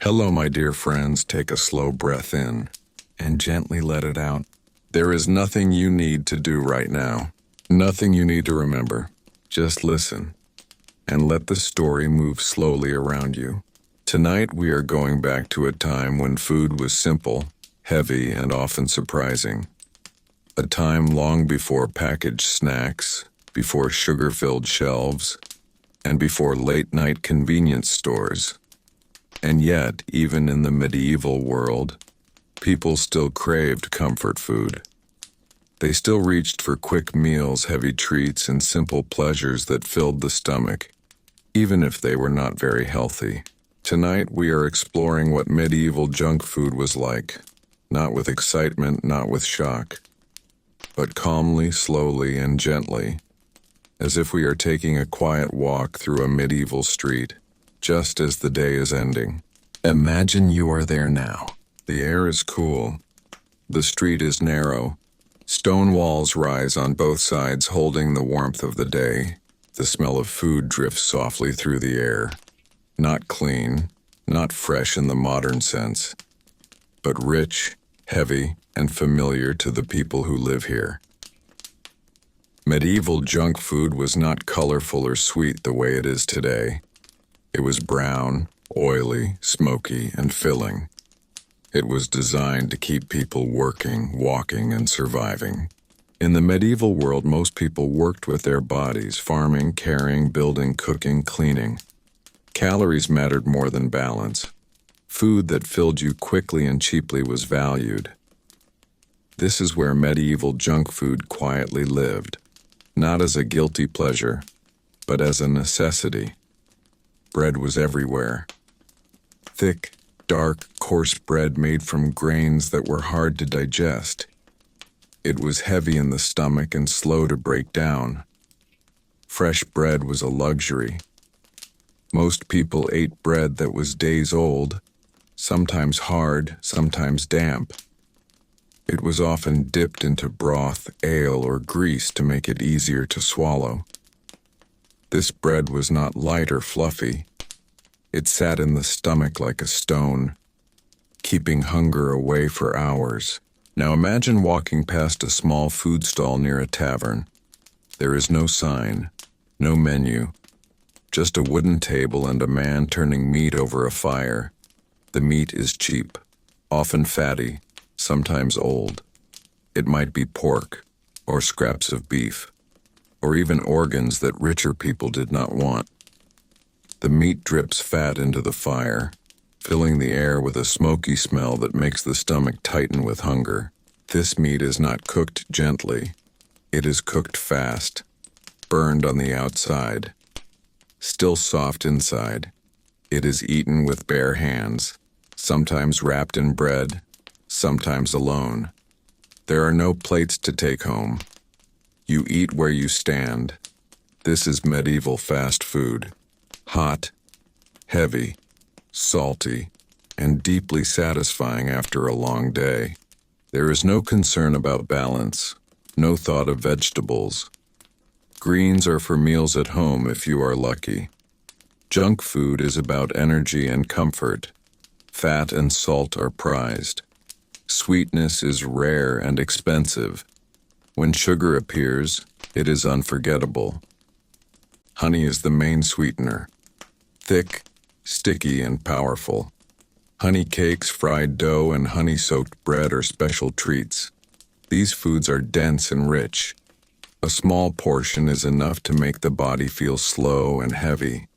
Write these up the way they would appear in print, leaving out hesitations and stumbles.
Hello, my dear friends. Take a slow breath in and gently let it out. There is nothing you need to do right now, nothing you need to remember. Just listen and let the story move slowly around you. Tonight, we are going back to a time when food was simple, heavy, and often surprising. A time long before packaged snacks, before sugar-filled shelves, and before late-night convenience stores. And yet, even in the medieval world, people still craved comfort food. They still reached for quick meals, heavy treats, and simple pleasures that filled the stomach, even if they were not very healthy. Tonight, we are exploring what medieval junk food was like, not with excitement, not with shock, but calmly, slowly, and gently, as if we are taking a quiet walk through a medieval street, just as the day is ending. Imagine you are there now. The air is cool. The street is narrow. Stone walls rise on both sides, holding the warmth of the day. The smell of food drifts softly through the air. Not clean, not fresh in the modern sense, but rich, heavy, and familiar to the people who live here. Medieval junk food was not colorful or sweet the way it is today. It was brown, oily, smoky, and filling. It was designed to keep people working, walking, and surviving. In the medieval world, most people worked with their bodies, farming, carrying, building, cooking, cleaning. Calories mattered more than balance. Food that filled you quickly and cheaply was valued. This is where medieval junk food quietly lived, not as a guilty pleasure, but as a necessity. Bread was everywhere. Thick, dark, coarse bread made from grains that were hard to digest. It was heavy in the stomach and slow to break down. Fresh bread was a luxury. Most people ate bread that was days old, sometimes hard, sometimes damp. It was often dipped into broth, ale, or grease to make it easier to swallow. This bread was not light or fluffy. It sat in the stomach like a stone, keeping hunger away for hours. Now imagine walking past a small food stall near a tavern. There is no sign, no menu, just a wooden table and a man turning meat over a fire. The meat is cheap, often fatty, sometimes old. It might be pork, or scraps of beef, or even organs that richer people did not want. The meat drips fat into the fire, filling the air with a smoky smell that makes the stomach tighten with hunger. This meat is not cooked gently. It is cooked fast, burned on the outside, still soft inside. It is eaten with bare hands, sometimes wrapped in bread, sometimes alone. There are no plates to take home. You eat where you stand. This is medieval fast food. Hot, heavy, salty, and deeply satisfying after a long day. There is no concern about balance, no thought of vegetables. Greens are for meals at home if you are lucky. Junk food is about energy and comfort. Fat and salt are prized. Sweetness is rare and expensive. When sugar appears, it is unforgettable. Honey is the main sweetener. Thick, sticky, and powerful. Honey cakes, fried dough, and honey-soaked bread are special treats. These foods are dense and rich. A small portion is enough to make the body feel slow and heavy.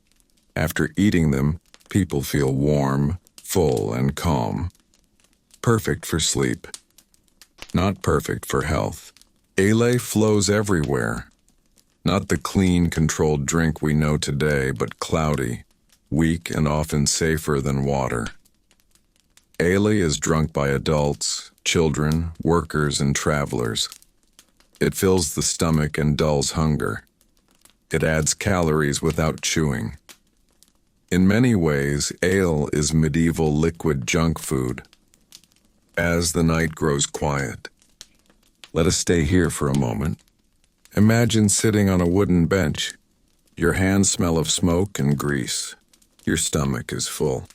After eating them, people feel warm, full, and calm. Perfect for sleep. Not perfect for health. Ale flows everywhere. Not the clean, controlled drink we know today, but cloudy, weak, and often safer than water. Ale is drunk by adults, children, workers, and travelers. It fills the stomach and dulls hunger. It adds calories without chewing. In many ways, ale is medieval liquid junk food. As the night grows quiet, let us stay here for a moment. Imagine sitting on a wooden bench. Your hands smell of smoke and grease. Your stomach is full.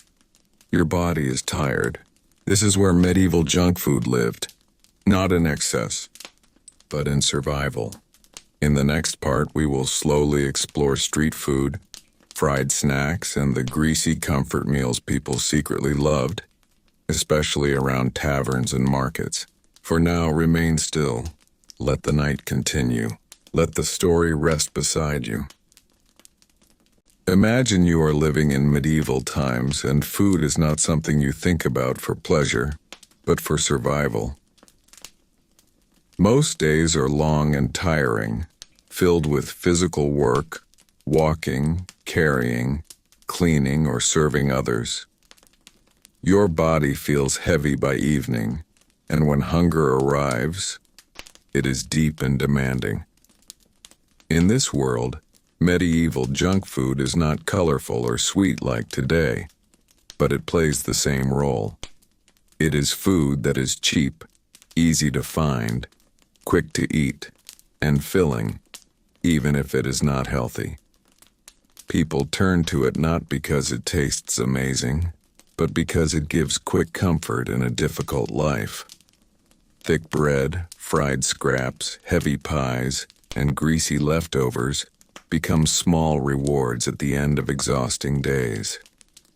Your body is tired. This is where medieval junk food lived, not in excess, but in survival. In the next part, we will slowly explore street food, fried snacks, and the greasy comfort meals people secretly loved, especially around taverns and markets. For now, remain still. Let the night continue. Let the story rest beside you. Imagine you are living in medieval times and food is not something you think about for pleasure, but for survival. Most days are long and tiring, filled with physical work, walking, carrying, cleaning, or serving others. Your body feels heavy by evening, and when hunger arrives, it is deep and demanding. In this world, medieval junk food is not colorful or sweet like today, but it plays the same role. It is food that is cheap, easy to find, quick to eat, and filling, even if it is not healthy. People turn to it not because it tastes amazing, but because it gives quick comfort in a difficult life. Thick bread, fried scraps, heavy pies, and greasy leftovers become small rewards at the end of exhausting days.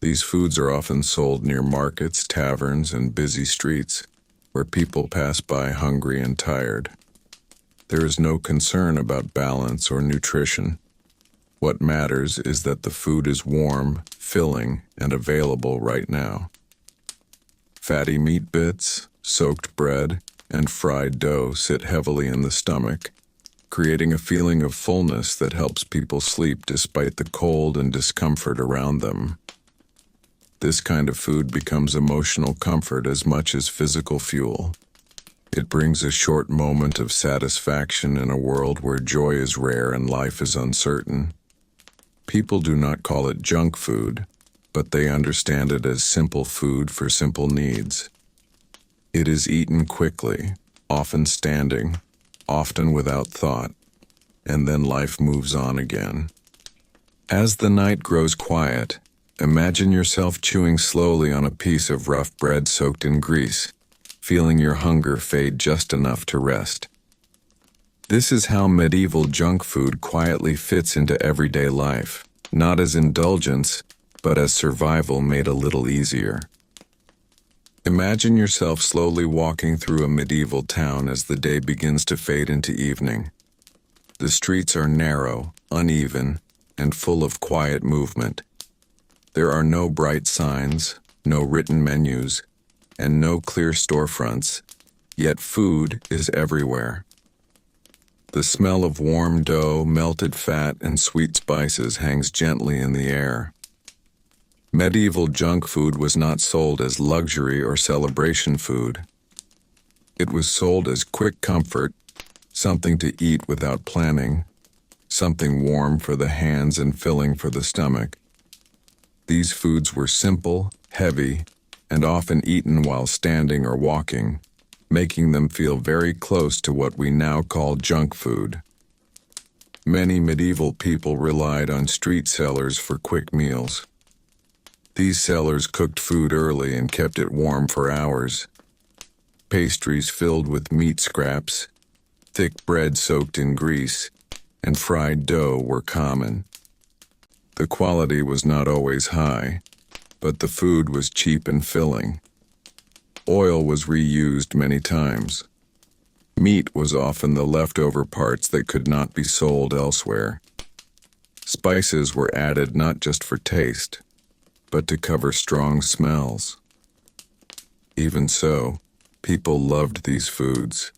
These foods are often sold near markets, taverns, and busy streets, where people pass by hungry and tired. There is no concern about balance or nutrition. What matters is that the food is warm, filling, and available right now. Fatty meat bits, soaked bread, and fried dough sit heavily in the stomach, creating a feeling of fullness that helps people sleep despite the cold and discomfort around them. This kind of food becomes emotional comfort as much as physical fuel. It brings a short moment of satisfaction in a world where joy is rare and life is uncertain. People do not call it junk food, but they understand it as simple food for simple needs. It is eaten quickly, often standing, often without thought, and then life moves on again. As the night grows quiet, imagine yourself chewing slowly on a piece of rough bread soaked in grease, feeling your hunger fade just enough to rest. This is how medieval junk food quietly fits into everyday life, not as indulgence, but as survival made a little easier. Imagine yourself slowly walking through a medieval town as the day begins to fade into evening. The streets are narrow, uneven, and full of quiet movement. There are no bright signs, no written menus, and no clear storefronts, yet food is everywhere. The smell of warm dough, melted fat, and sweet spices hangs gently in the air. Medieval junk food was not sold as luxury or celebration food. It was sold as quick comfort, something to eat without planning, something warm for the hands and filling for the stomach. These foods were simple, heavy, and often eaten while standing or walking, making them feel very close to what we now call junk food. Many medieval people relied on street sellers for quick meals. These sellers cooked food early and kept it warm for hours. Pastries filled with meat scraps, thick bread soaked in grease, and fried dough were common. The quality was not always high, but the food was cheap and filling. Oil was reused many times. Meat was often the leftover parts that could not be sold elsewhere. Spices were added not just for taste, but to cover strong smells. Even so, people loved these foods.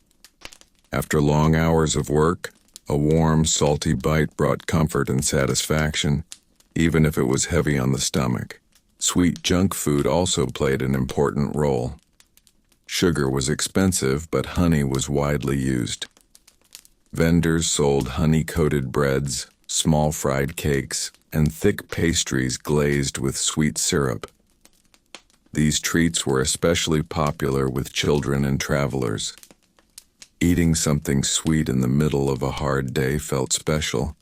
After long hours of work, a warm, salty bite brought comfort and satisfaction, even if it was heavy on the stomach. Sweet junk food also played an important role. Sugar was expensive, but honey was widely used. Vendors sold honey-coated breads, small fried cakes, and thick pastries glazed with sweet syrup. These treats were especially popular with children and travelers. Eating something sweet in the middle of a hard day felt special.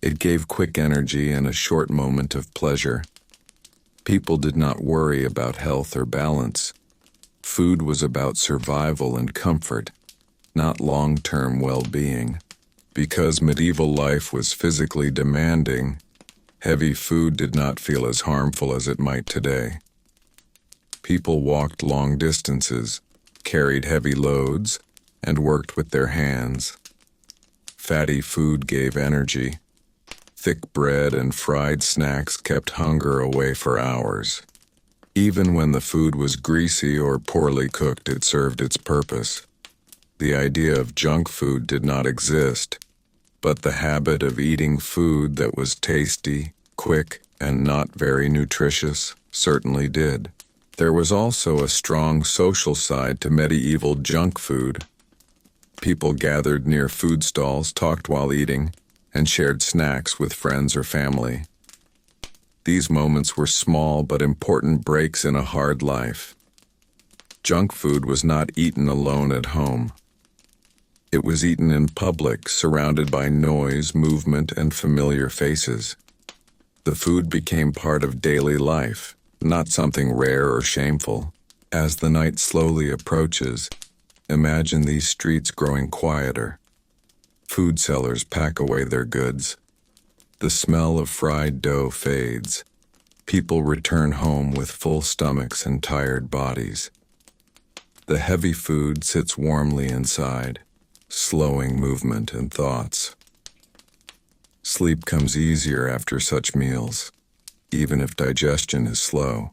It gave quick energy and a short moment of pleasure. People did not worry about health or balance. Food was about survival and comfort, not long-term well-being. Because medieval life was physically demanding, heavy food did not feel as harmful as it might today. People walked long distances, carried heavy loads, and worked with their hands. Fatty food gave energy. Thick bread and fried snacks kept hunger away for hours. Even when the food was greasy or poorly cooked, it served its purpose. The idea of junk food did not exist, but the habit of eating food that was tasty, quick, and not very nutritious certainly did. There was also a strong social side to medieval junk food. People gathered near food stalls, talked while eating, and shared snacks with friends or family. These moments were small but important breaks in a hard life. Junk food was not eaten alone at home. It was eaten in public, surrounded by noise, movement, and familiar faces. The food became part of daily life, not something rare or shameful. As the night slowly approaches, imagine these streets growing quieter. Food sellers pack away their goods. The smell of fried dough fades. People return home with full stomachs and tired bodies. The heavy food sits warmly inside, slowing movement and thoughts. Sleep comes easier after such meals, even if digestion is slow.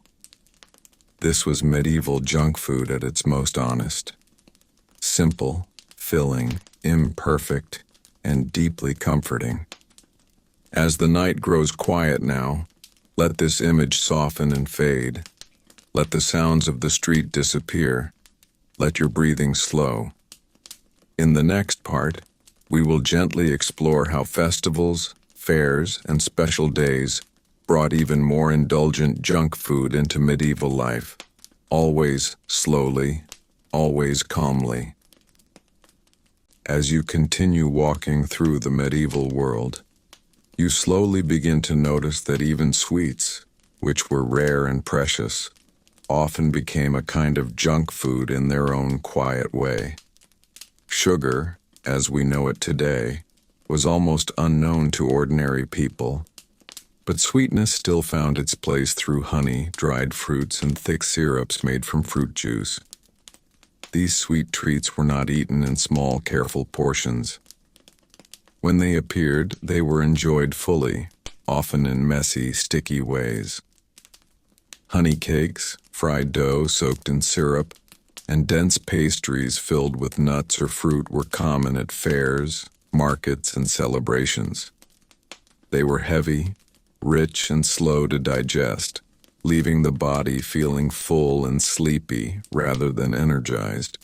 This was medieval junk food at its most honest. Simple, filling, imperfect, and deeply comforting. As the night grows quiet now, let this image soften and fade. Let the sounds of the street disappear. Let your breathing slow. In the next part, we will gently explore how festivals, fairs, and special days brought even more indulgent junk food into medieval life, always slowly, always calmly. As you continue walking through the medieval world, you slowly begin to notice that even sweets, which were rare and precious, often became a kind of junk food in their own quiet way. Sugar, as we know it today, was almost unknown to ordinary people, but sweetness still found its place through honey, dried fruits, and thick syrups made from fruit juice. These sweet treats were not eaten in small, careful portions. When they appeared, they were enjoyed fully, often in messy, sticky ways. Honey cakes, fried dough soaked in syrup, and dense pastries filled with nuts or fruit were common at fairs, markets, and celebrations. They were heavy, rich, and slow to digest, leaving the body feeling full and sleepy rather than energized.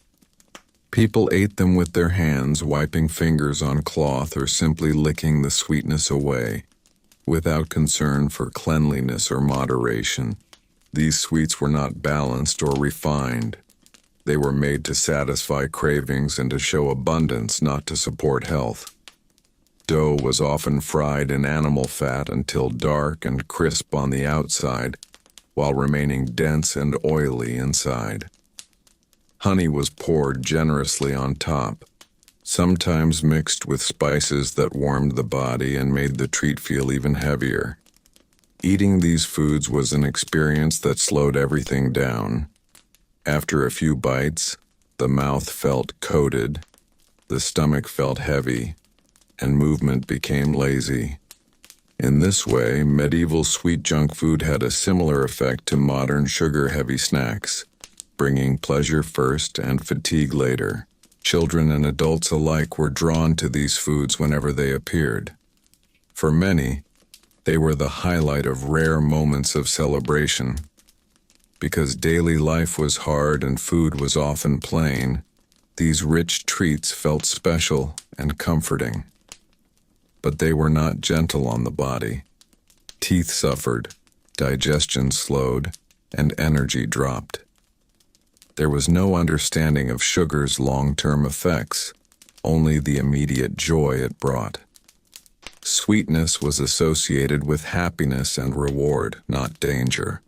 People ate them with their hands, wiping fingers on cloth or simply licking the sweetness away, without concern for cleanliness or moderation. These sweets were not balanced or refined. They were made to satisfy cravings and to show abundance, not to support health. Dough was often fried in animal fat until dark and crisp on the outside, while remaining dense and oily inside. Honey was poured generously on top, sometimes mixed with spices that warmed the body and made the treat feel even heavier. Eating these foods was an experience that slowed everything down. After a few bites, the mouth felt coated, the stomach felt heavy, and movement became lazy. In this way, medieval sweet junk food had a similar effect to modern sugar-heavy snacks, bringing pleasure first and fatigue later. Children and adults alike were drawn to these foods whenever they appeared. For many, they were the highlight of rare moments of celebration. Because daily life was hard and food was often plain, these rich treats felt special and comforting. But they were not gentle on the body. Teeth suffered, digestion slowed, and energy dropped. There was no understanding of sugar's long-term effects, only the immediate joy it brought. Sweetness was associated with happiness and reward, not danger.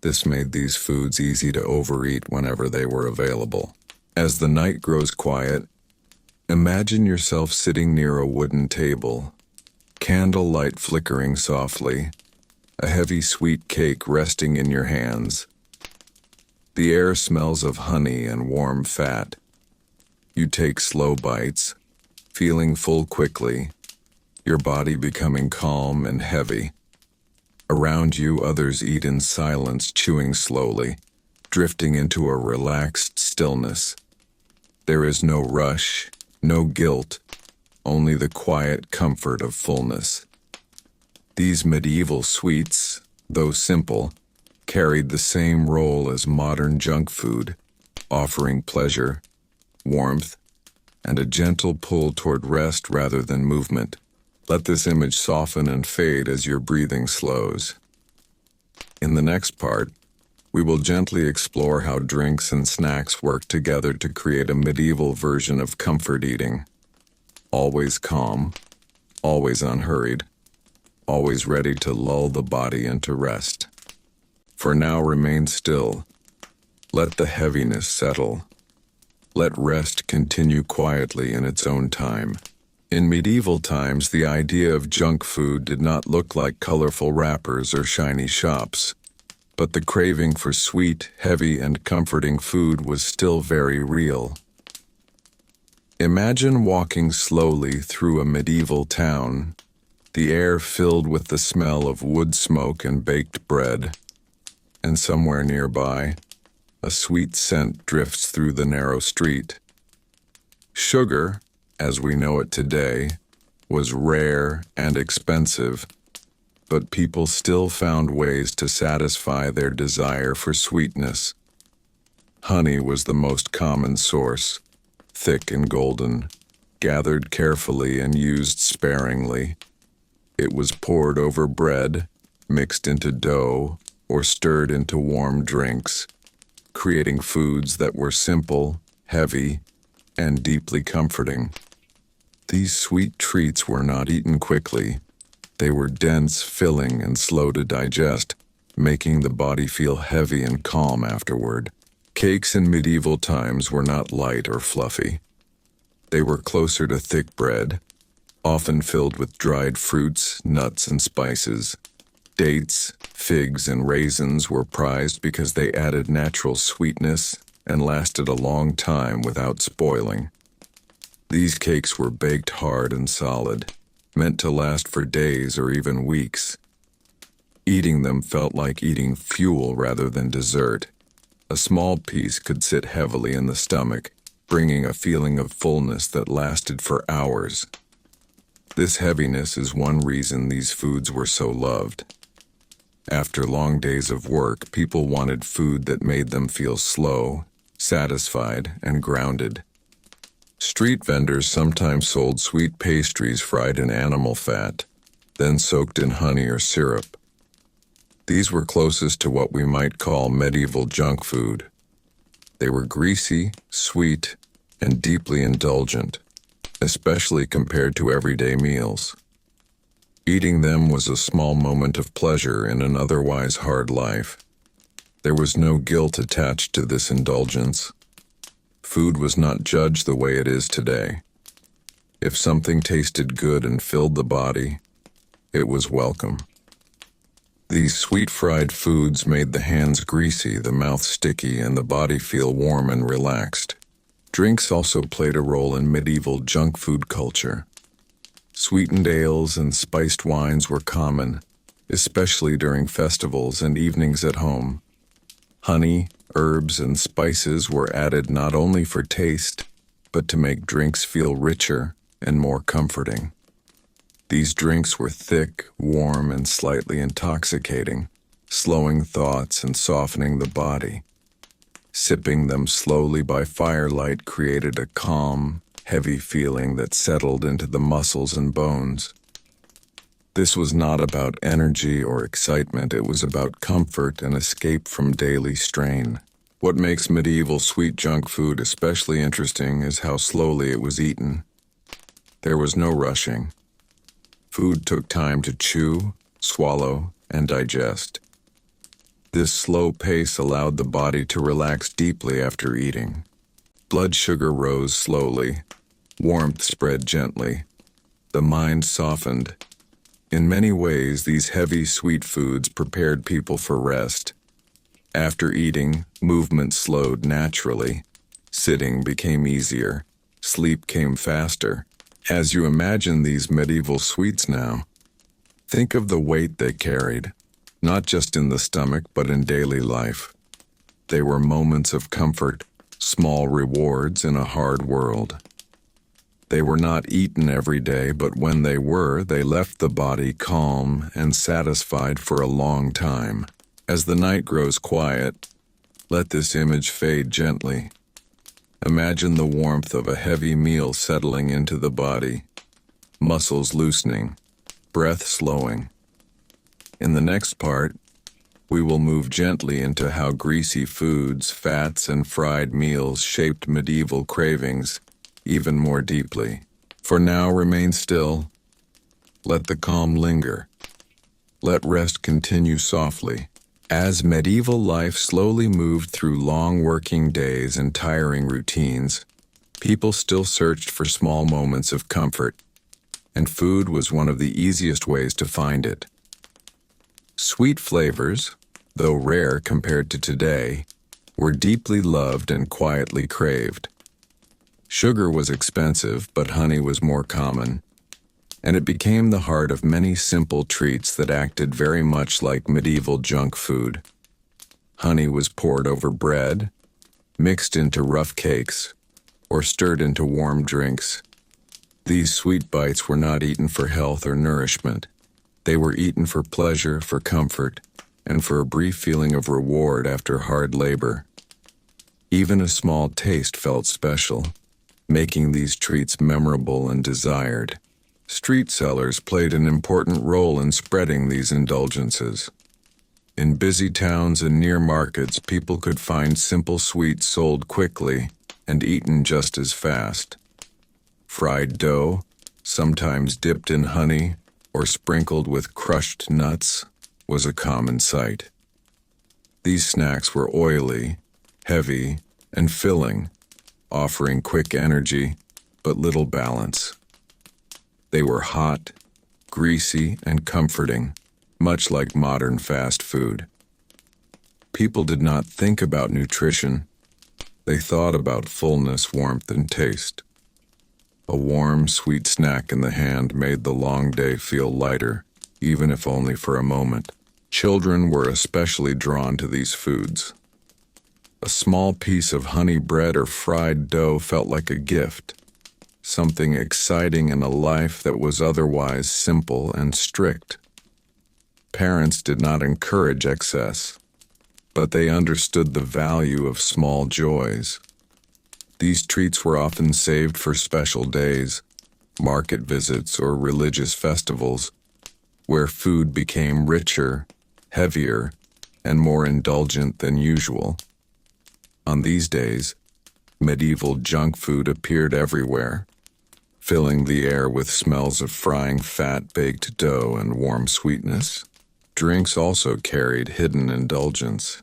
This made these foods easy to overeat whenever they were available. As the night grows quiet, imagine yourself sitting near a wooden table, candlelight flickering softly, a heavy sweet cake resting in your hands. The air smells of honey and warm fat. You take slow bites, feeling full quickly, your body becoming calm and heavy. Around you, others eat in silence, chewing slowly, drifting into a relaxed stillness. There is no rush, no guilt, only the quiet comfort of fullness. These medieval sweets, though simple, carried the same role as modern junk food, offering pleasure, warmth, and a gentle pull toward rest rather than movement. Let this image soften and fade as your breathing slows. In the next part, we will gently explore how drinks and snacks work together to create a medieval version of comfort eating. Always calm, always unhurried, always ready to lull the body into rest. For now, remain still. Let the heaviness settle. Let rest continue quietly in its own time. In medieval times, the idea of junk food did not look like colorful wrappers or shiny shops, but the craving for sweet, heavy, and comforting food was still very real. Imagine walking slowly through a medieval town, the air filled with the smell of wood smoke and baked bread, and somewhere nearby, a sweet scent drifts through the narrow street. Sugar, as we know it today, was rare and expensive, but people still found ways to satisfy their desire for sweetness. Honey was the most common source, thick and golden, gathered carefully and used sparingly. It was poured over bread, mixed into dough, or stirred into warm drinks, creating foods that were simple, heavy, and deeply comforting. These sweet treats were not eaten quickly. They were dense, filling, and slow to digest, making the body feel heavy and calm afterward. Cakes in medieval times were not light or fluffy. They were closer to thick bread, often filled with dried fruits, nuts, and spices. Dates, figs, and raisins were prized because they added natural sweetness and lasted a long time without spoiling. These cakes were baked hard and solid, meant to last for days or even weeks. Eating them felt like eating fuel rather than dessert. A small piece could sit heavily in the stomach, bringing a feeling of fullness that lasted for hours. This heaviness is one reason these foods were so loved. After long days of work, people wanted food that made them feel slow, satisfied, and grounded. Street vendors sometimes sold sweet pastries fried in animal fat, then soaked in honey or syrup. These were closest to what we might call medieval junk food. They were greasy, sweet, and deeply indulgent, especially compared to everyday meals. Eating them was a small moment of pleasure in an otherwise hard life. There was no guilt attached to this indulgence. Food was not judged the way it is today. If something tasted good and filled the body, it was welcome. These sweet fried foods made the hands greasy, the mouth sticky, and the body feel warm and relaxed. Drinks also played a role in medieval junk food culture. Sweetened ales and spiced wines were common, especially during festivals and evenings at home. Honey, herbs, and spices were added not only for taste, but to make drinks feel richer and more comforting. These drinks were thick, warm, and slightly intoxicating, slowing thoughts and softening the body. Sipping them slowly by firelight created a calm, heavy feeling that settled into the muscles and bones. This was not about energy or excitement, it was about comfort and escape from daily strain. What makes medieval sweet junk food especially interesting is how slowly it was eaten. There was no rushing. Food took time to chew, swallow, and digest. This slow pace allowed the body to relax deeply after eating. Blood sugar rose slowly. Warmth spread gently. The mind softened. In many ways, these heavy, sweet foods prepared people for rest. After eating, movement slowed naturally. Sitting became easier. Sleep came faster. As you imagine these medieval sweets now, think of the weight they carried, not just in the stomach but in daily life. They were moments of comfort, small rewards in a hard world. They were not eaten every day, but when they were, they left the body calm and satisfied for a long time. As the night grows quiet, let this image fade gently. Imagine the warmth of a heavy meal settling into the body, muscles loosening, breath slowing. In the next part, we will move gently into how greasy foods, fats, and fried meals shaped medieval cravings even more deeply. For now, remain still. Let the calm linger. Let rest continue softly. As medieval life slowly moved through long working days and tiring routines, people still searched for small moments of comfort, and food was one of the easiest ways to find it. Sweet flavors, though rare compared to today, were deeply loved and quietly craved. Sugar was expensive, but honey was more common, and it became the heart of many simple treats that acted very much like medieval junk food. Honey was poured over bread, mixed into rough cakes, or stirred into warm drinks. These sweet bites were not eaten for health or nourishment. They were eaten for pleasure, for comfort, and for a brief feeling of reward after hard labor. Even a small taste felt special, making these treats memorable and desired. Street sellers played an important role in spreading these indulgences. In busy towns and near markets, people could find simple sweets sold quickly and eaten just as fast. Fried dough, sometimes dipped in honey or sprinkled with crushed nuts, was a common sight. These snacks were oily, heavy, and filling, offering quick energy but little balance. They were hot, greasy, and comforting, much like modern fast food. People did not think about nutrition. They thought about fullness, warmth, and taste. A warm, sweet snack in the hand made the long day feel lighter, even if only for a moment. Children were especially drawn to these foods. A small piece of honey bread or fried dough felt like a gift, something exciting in a life that was otherwise simple and strict. Parents did not encourage excess, but they understood the value of small joys. These treats were often saved for special days, market visits, or religious festivals, where food became richer, heavier, and more indulgent than usual. On these days, medieval junk food appeared everywhere, filling the air with smells of frying fat, baked dough, and warm sweetness. Drinks also carried hidden indulgence.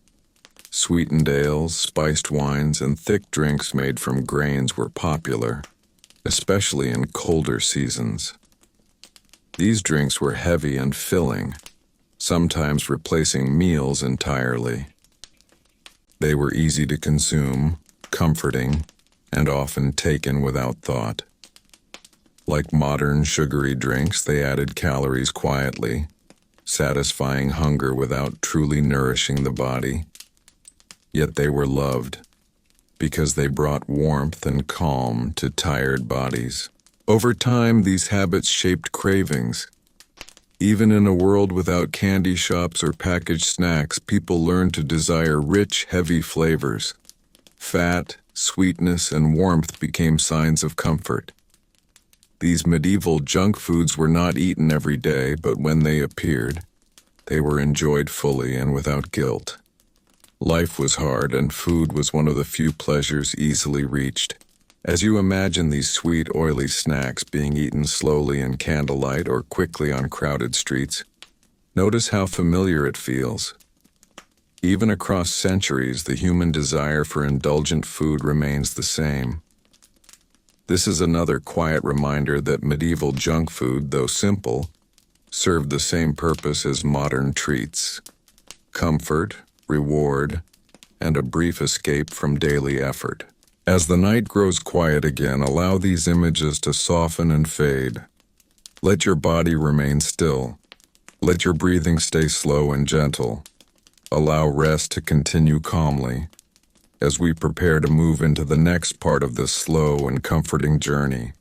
Sweetened ales, spiced wines, and thick drinks made from grains were popular, especially in colder seasons. These drinks were heavy and filling, sometimes replacing meals entirely. They were easy to consume, comforting, and often taken without thought. Like modern sugary drinks, they added calories quietly, satisfying hunger without truly nourishing the body. Yet they were loved, because they brought warmth and calm to tired bodies. Over time, these habits shaped cravings. Even in a world without candy shops or packaged snacks, people learned to desire rich, heavy flavors. Fat, sweetness, and warmth became signs of comfort. These medieval junk foods were not eaten every day, but when they appeared, they were enjoyed fully and without guilt. Life was hard, and food was one of the few pleasures easily reached. As you imagine these sweet, oily snacks being eaten slowly in candlelight or quickly on crowded streets, notice how familiar it feels. Even across centuries, the human desire for indulgent food remains the same. This is another quiet reminder that medieval junk food, though simple, served the same purpose as modern treats: comfort, reward, and a brief escape from daily effort. As the night grows quiet again, allow these images to soften and fade. Let your body remain still. Let your breathing stay slow and gentle. Allow rest to continue calmly as we prepare to move into the next part of this slow and comforting journey.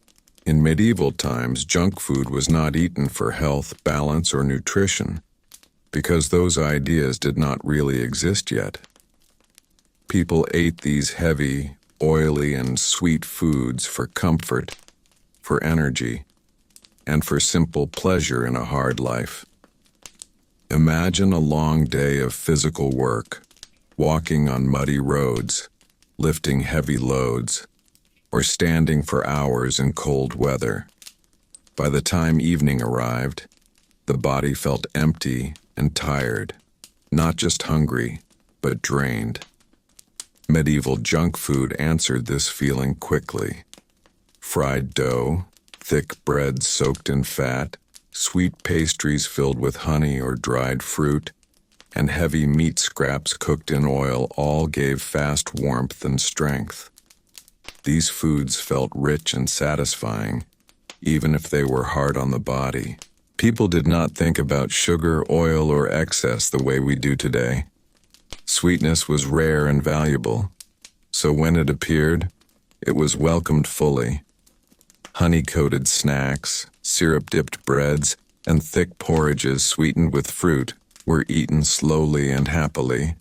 In medieval times, junk food was not eaten for health, balance, or nutrition, because those ideas did not really exist yet. People ate these heavy, oily, and sweet foods for comfort, for energy, and for simple pleasure in a hard life. Imagine a long day of physical work, walking on muddy roads, lifting heavy loads, or standing for hours in cold weather. By the time evening arrived, the body felt empty and tired, not just hungry, but drained. Medieval junk food answered this feeling quickly. Fried dough, thick bread soaked in fat, sweet pastries filled with honey or dried fruit, and heavy meat scraps cooked in oil all gave fast warmth and strength. These foods felt rich and satisfying, even if they were hard on the body. People did not think about sugar, oil, or excess the way we do today. Sweetness was rare and valuable, so when it appeared, it was welcomed fully. Honey-coated snacks, syrup-dipped breads, and thick porridges sweetened with fruit were eaten slowly and happily,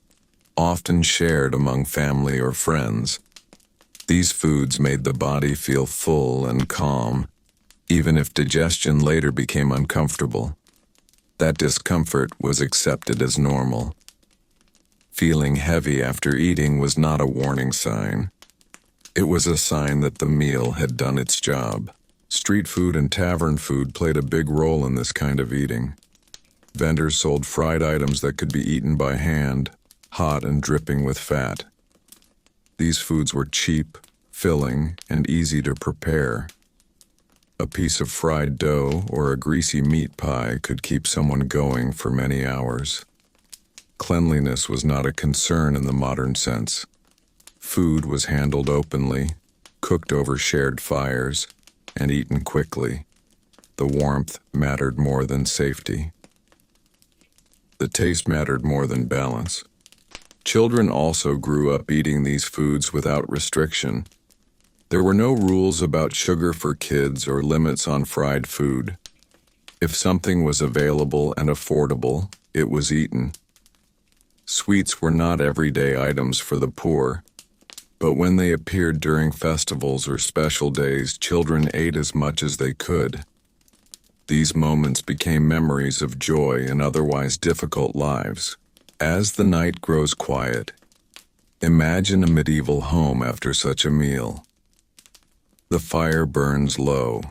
often shared among family or friends. These foods made the body feel full and calm, even if digestion later became uncomfortable. That discomfort was accepted as normal. Feeling heavy after eating was not a warning sign. It was a sign that the meal had done its job. Street food and tavern food played a big role in this kind of eating. Vendors sold fried items that could be eaten by hand, hot and dripping with fat. These foods were cheap, filling, and easy to prepare. A piece of fried dough or a greasy meat pie could keep someone going for many hours. Cleanliness was not a concern in the modern sense. Food was handled openly, cooked over shared fires, and eaten quickly. The warmth mattered more than safety. The taste mattered more than balance. Children also grew up eating these foods without restriction. There were no rules about sugar for kids or limits on fried food. If something was available and affordable, it was eaten. Sweets were not everyday items for the poor, but when they appeared during festivals or special days, children ate as much as they could. These moments became memories of joy in otherwise difficult lives. As the night grows quiet, imagine a medieval home after such a meal. The fire burns low.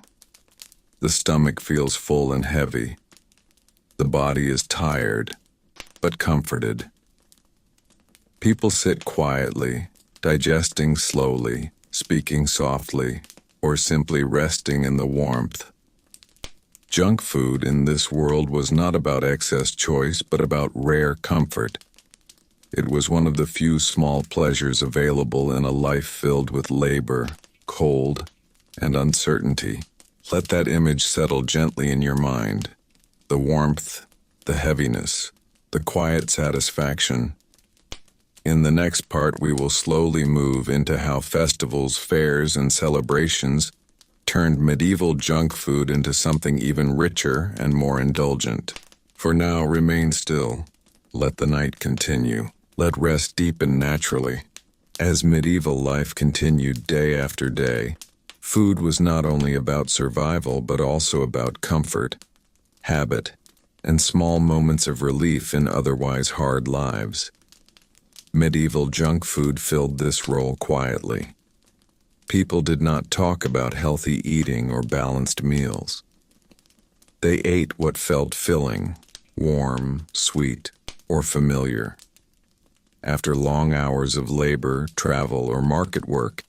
The stomach feels full and heavy. The body is tired, but comforted. People sit quietly, digesting slowly, speaking softly, or simply resting in the warmth. Junk food in this world was not about excess choice, but about rare comfort. It was one of the few small pleasures available in a life filled with labor, cold, and uncertainty. Let that image settle gently in your mind. The warmth, the heaviness, the quiet satisfaction. In the next part, we will slowly move into how festivals, fairs, and celebrations turned medieval junk food into something even richer and more indulgent. For now, remain still. Let the night continue. Let rest deepen naturally. As medieval life continued day after day, food was not only about survival but also about comfort, habit, and small moments of relief in otherwise hard lives. Medieval junk food filled this role quietly. People did not talk about healthy eating or balanced meals. They ate what felt filling, warm, sweet, or familiar. After long hours of labor, travel, or market work,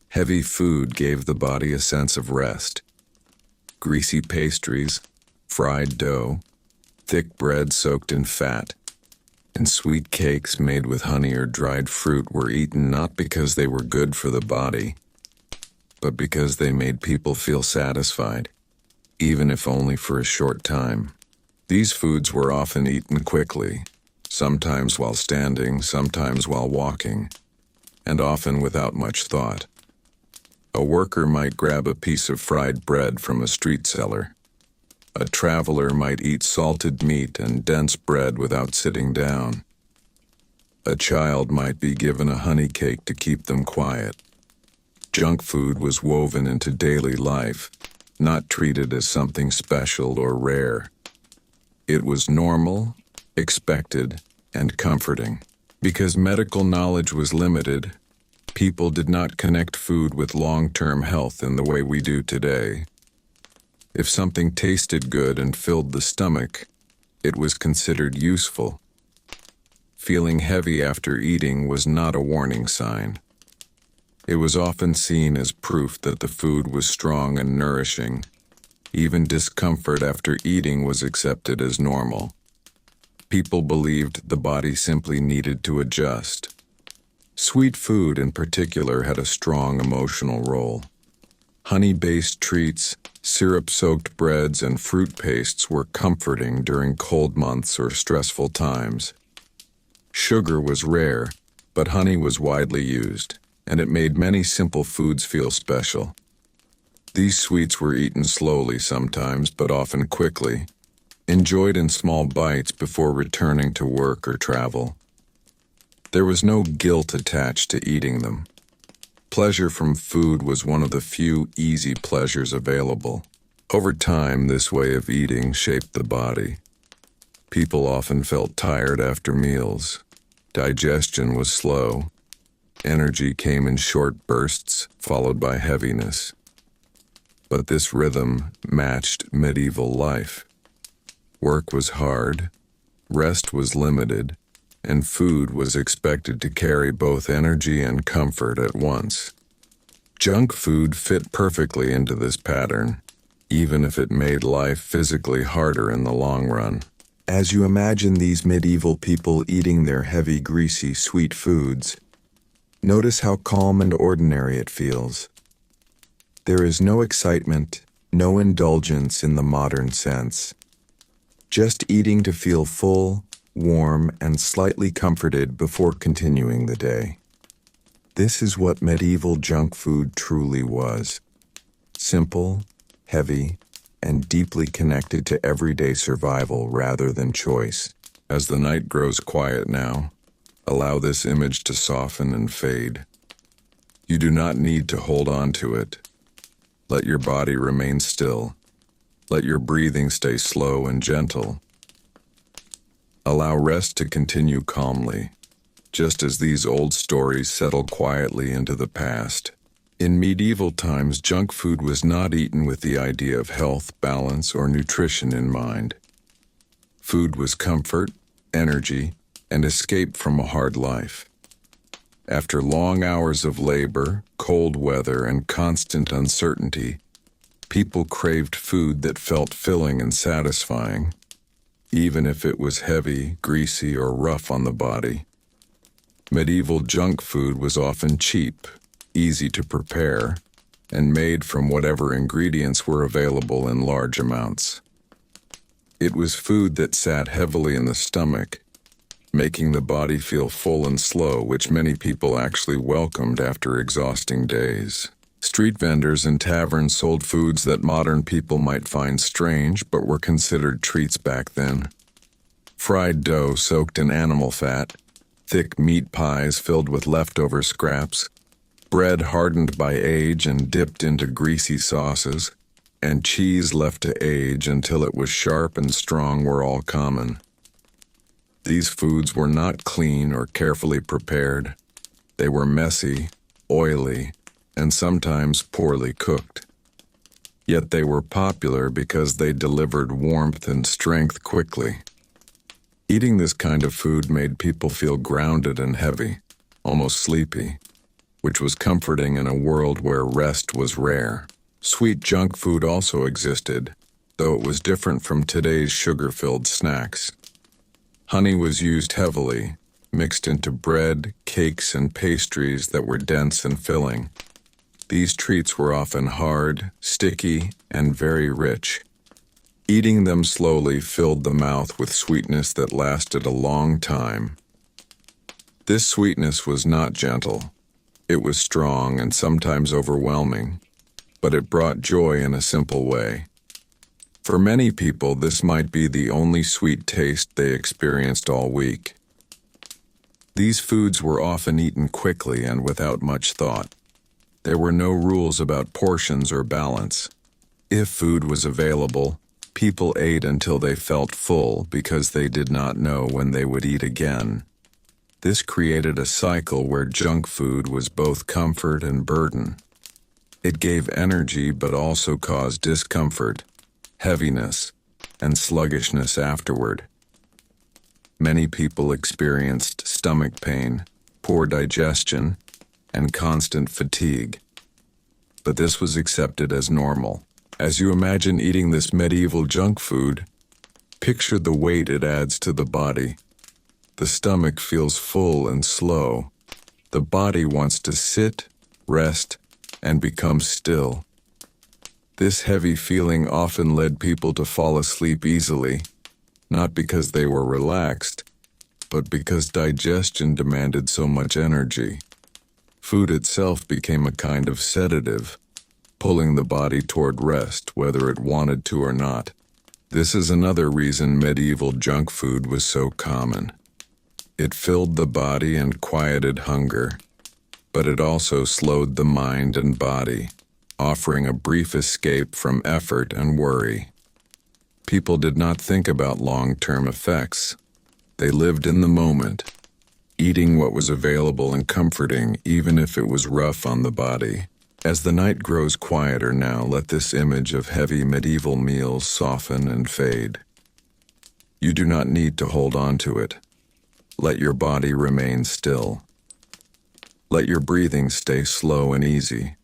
heavy food gave the body a sense of rest. Greasy pastries, fried dough, thick bread soaked in fat, and sweet cakes made with honey or dried fruit were eaten not because they were good for the body, but because they made people feel satisfied, even if only for a short time. These foods were often eaten quickly, sometimes while standing, sometimes while walking, and often without much thought. A worker might grab a piece of fried bread from a street seller. A traveler might eat salted meat and dense bread without sitting down. A child might be given a honey cake to keep them quiet. Junk food was woven into daily life, not treated as something special or rare. It was normal, expected, and comforting. Because medical knowledge was limited, people did not connect food with long-term health in the way we do today. If something tasted good and filled the stomach, it was considered useful. Feeling heavy after eating was not a warning sign. It was often seen as proof that the food was strong and nourishing. Even discomfort after eating was accepted as normal. People believed the body simply needed to adjust. Sweet food in particular had a strong emotional role. Honey-based treats, syrup-soaked breads, and fruit pastes were comforting during cold months or stressful times. Sugar was rare, but honey was widely used, and it made many simple foods feel special. These sweets were eaten slowly sometimes, but often quickly, enjoyed in small bites before returning to work or travel. There was no guilt attached to eating them. Pleasure from food was one of the few easy pleasures available. Over time, this way of eating shaped the body. People often felt tired after meals. Digestion was slow. Energy came in short bursts, followed by heaviness. But this rhythm matched medieval life. Work was hard, rest was limited, and food was expected to carry both energy and comfort at once. Junk food fit perfectly into this pattern, even if it made life physically harder in the long run. As you imagine these medieval people eating their heavy, greasy, sweet foods, notice how calm and ordinary it feels. There is no excitement, no indulgence in the modern sense. Just eating to feel full, warm, and slightly comforted before continuing the day. This is what medieval junk food truly was. Simple, heavy, and deeply connected to everyday survival rather than choice. As the night grows quiet now, allow this image to soften and fade. You do not need to hold on to it. Let your body remain still. Let your breathing stay slow and gentle. Allow rest to continue calmly, just as these old stories settle quietly into the past. In medieval times, junk food was not eaten with the idea of health, balance, or nutrition in mind. Food was comfort, energy, and escape from a hard life. After long hours of labor, cold weather, and constant uncertainty, people craved food that felt filling and satisfying, even if it was heavy, greasy, or rough on the body. Medieval junk food was often cheap, easy to prepare, and made from whatever ingredients were available in large amounts. It was food that sat heavily in the stomach, making the body feel full and slow, which many people actually welcomed after exhausting days. Street vendors and taverns sold foods that modern people might find strange but were considered treats back then. Fried dough soaked in animal fat, thick meat pies filled with leftover scraps, bread hardened by age and dipped into greasy sauces, and cheese left to age until it was sharp and strong were all common. These foods were not clean or carefully prepared. They were messy, oily, and sometimes poorly cooked. Yet they were popular because they delivered warmth and strength quickly. Eating this kind of food made people feel grounded and heavy, almost sleepy, which was comforting in a world where rest was rare. Sweet junk food also existed, though it was different from today's sugar-filled snacks. Honey was used heavily, mixed into bread, cakes, and pastries that were dense and filling. These treats were often hard, sticky, and very rich. Eating them slowly filled the mouth with sweetness that lasted a long time. This sweetness was not gentle. It was strong and sometimes overwhelming, but it brought joy in a simple way. For many people, this might be the only sweet taste they experienced all week. These foods were often eaten quickly and without much thought. There were no rules about portions or balance. If food was available, people ate until they felt full because they did not know when they would eat again. This created a cycle where junk food was both comfort and burden. It gave energy but also caused discomfort, heaviness, and sluggishness afterward. Many people experienced stomach pain, poor digestion, and constant fatigue. But this was accepted as normal. As you imagine eating this medieval junk food, picture the weight it adds to the body. The stomach feels full and slow. The body wants to sit, rest, and become still. This heavy feeling often led people to fall asleep easily, not because they were relaxed, but because digestion demanded so much energy. Food itself became a kind of sedative, pulling the body toward rest whether it wanted to or not. This is another reason medieval junk food was so common. It filled the body and quieted hunger, but it also slowed the mind and body, offering a brief escape from effort and worry. People did not think about long-term effects. They lived in the moment, eating what was available and comforting even if it was rough on the body. As the night grows quieter now, let this image of heavy medieval meals soften and fade. You do not need to hold on to it. Let your body remain still. Let your breathing stay slow and easy.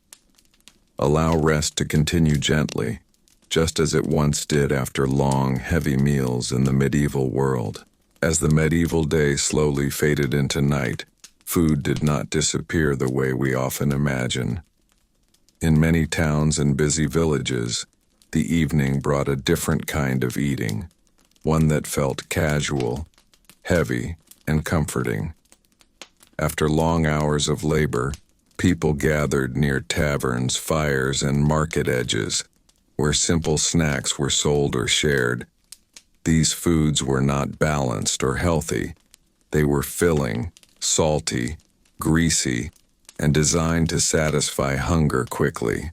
Allow rest to continue gently, just as it once did after long, heavy meals in the medieval world. As the medieval day slowly faded into night, food did not disappear the way we often imagine. In many towns and busy villages, the evening brought a different kind of eating, one that felt casual, heavy, and comforting. After long hours of labor, people gathered near taverns, fires, and market edges, where simple snacks were sold or shared. These foods were not balanced or healthy. They were filling, salty, greasy, and designed to satisfy hunger quickly.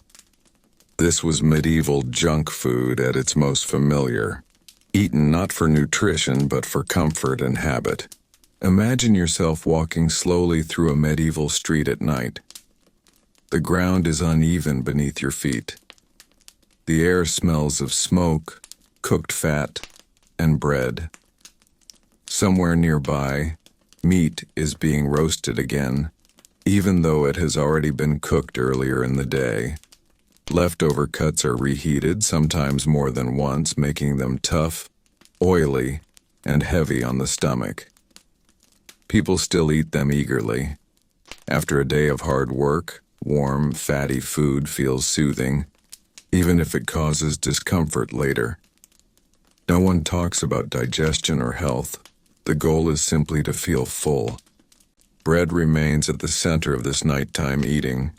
This was medieval junk food at its most familiar, eaten not for nutrition but for comfort and habit. Imagine yourself walking slowly through a medieval street at night. The ground is uneven beneath your feet. The air smells of smoke, cooked fat, and bread. Somewhere nearby, meat is being roasted again, even though it has already been cooked earlier in the day. Leftover cuts are reheated, sometimes more than once, making them tough, oily, and heavy on the stomach. People still eat them eagerly. After a day of hard work, warm, fatty food feels soothing, even if it causes discomfort later. No one talks about digestion or health. The goal is simply to feel full. Bread remains at the center of this nighttime eating.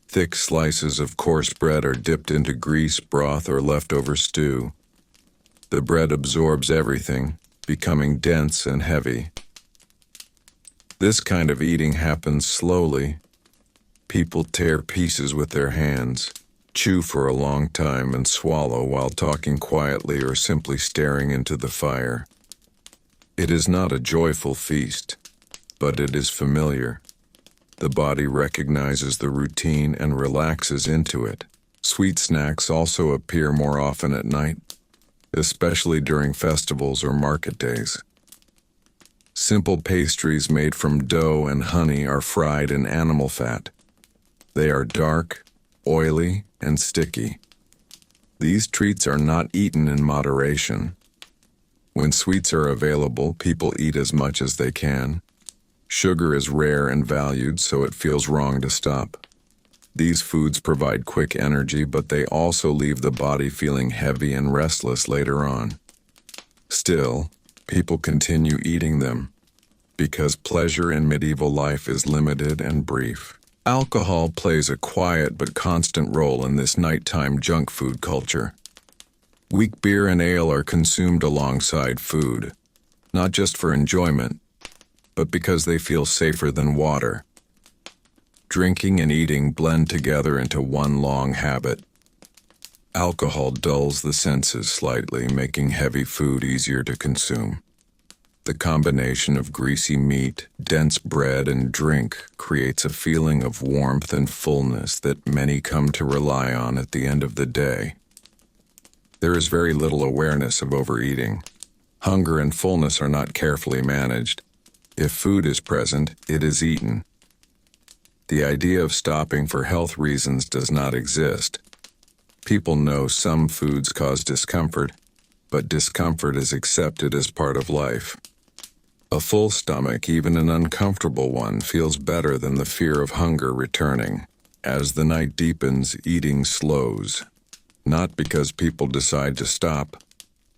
Thick slices of coarse bread are dipped into grease, broth, or leftover stew. The bread absorbs everything, becoming dense and heavy. This kind of eating happens slowly. People tear pieces with their hands, chew for a long time, and swallow while talking quietly or simply staring into the fire. It is not a joyful feast, but it is familiar. The body recognizes the routine and relaxes into it. Sweet snacks also appear more often at night, especially during festivals or market days. Simple pastries made from dough and honey are fried in animal fat. They are dark, oily, and sticky. These treats are not eaten in moderation. When sweets are available, people eat as much as they can. Sugar is rare and valued, so it feels wrong to stop. These foods provide quick energy, but they also leave the body feeling heavy and restless later on. Still, people continue eating them because pleasure in medieval life is limited and brief. Alcohol plays a quiet but constant role in this nighttime junk food culture. Weak beer and ale are consumed alongside food, not just for enjoyment, but because they feel safer than water. Drinking and eating blend together into one long habit. Alcohol dulls the senses slightly, making heavy food easier to consume. The combination of greasy meat, dense bread, and drink creates a feeling of warmth and fullness that many come to rely on at the end of the day. There is very little awareness of overeating. Hunger and fullness are not carefully managed. If food is present, it is eaten. The idea of stopping for health reasons does not exist. People know some foods cause discomfort, but discomfort is accepted as part of life. A full stomach, even an uncomfortable one, feels better than the fear of hunger returning. As the night deepens, eating slows. Not because people decide to stop,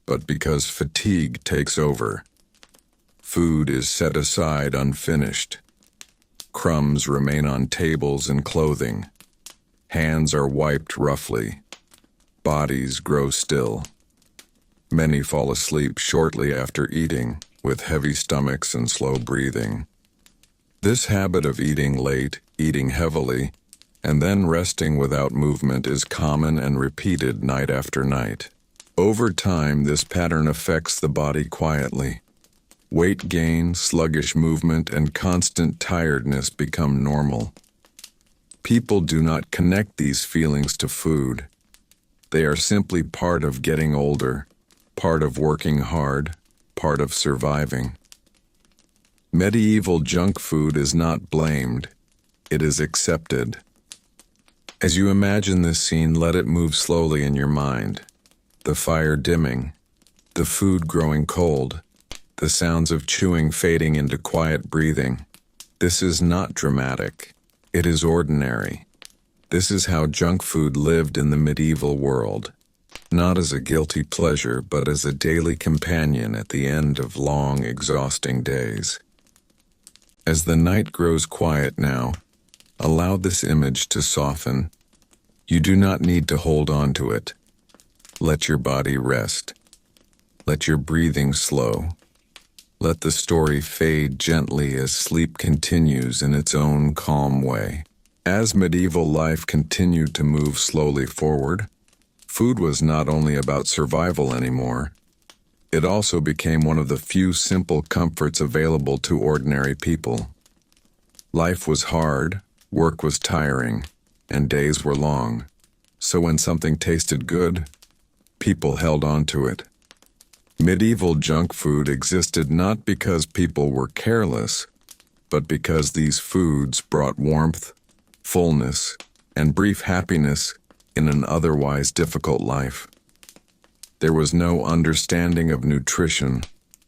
but because fatigue takes over. Food is set aside unfinished. Crumbs remain on tables and clothing. Hands are wiped roughly. Bodies grow still. Many fall asleep shortly after eating, with heavy stomachs and slow breathing. This habit of eating late, eating heavily, and then resting without movement is common and repeated night after night. Over time, this pattern affects the body quietly. Weight gain, sluggish movement, and constant tiredness become normal. People do not connect these feelings to food. They are simply part of getting older, part of working hard, part of surviving. Medieval junk food is not blamed. It is accepted. As you imagine this scene, let it move slowly in your mind. The fire dimming, the food growing cold, the sounds of chewing fading into quiet breathing. This is not dramatic. It is ordinary. This is how junk food lived in the medieval world, not as a guilty pleasure, but as a daily companion at the end of long, exhausting days. As the night grows quiet now, allow this image to soften. You do not need to hold on to it. Let your body rest. Let your breathing slow. Let the story fade gently as sleep continues in its own calm way. As medieval life continued to move slowly forward, food was not only about survival anymore. It also became one of the few simple comforts available to ordinary people. Life was hard, work was tiring, and days were long. So when something tasted good, people held on to it. Medieval junk food existed not because people were careless, but because these foods brought warmth, fullness, and brief happiness in an otherwise difficult life. There was no understanding of nutrition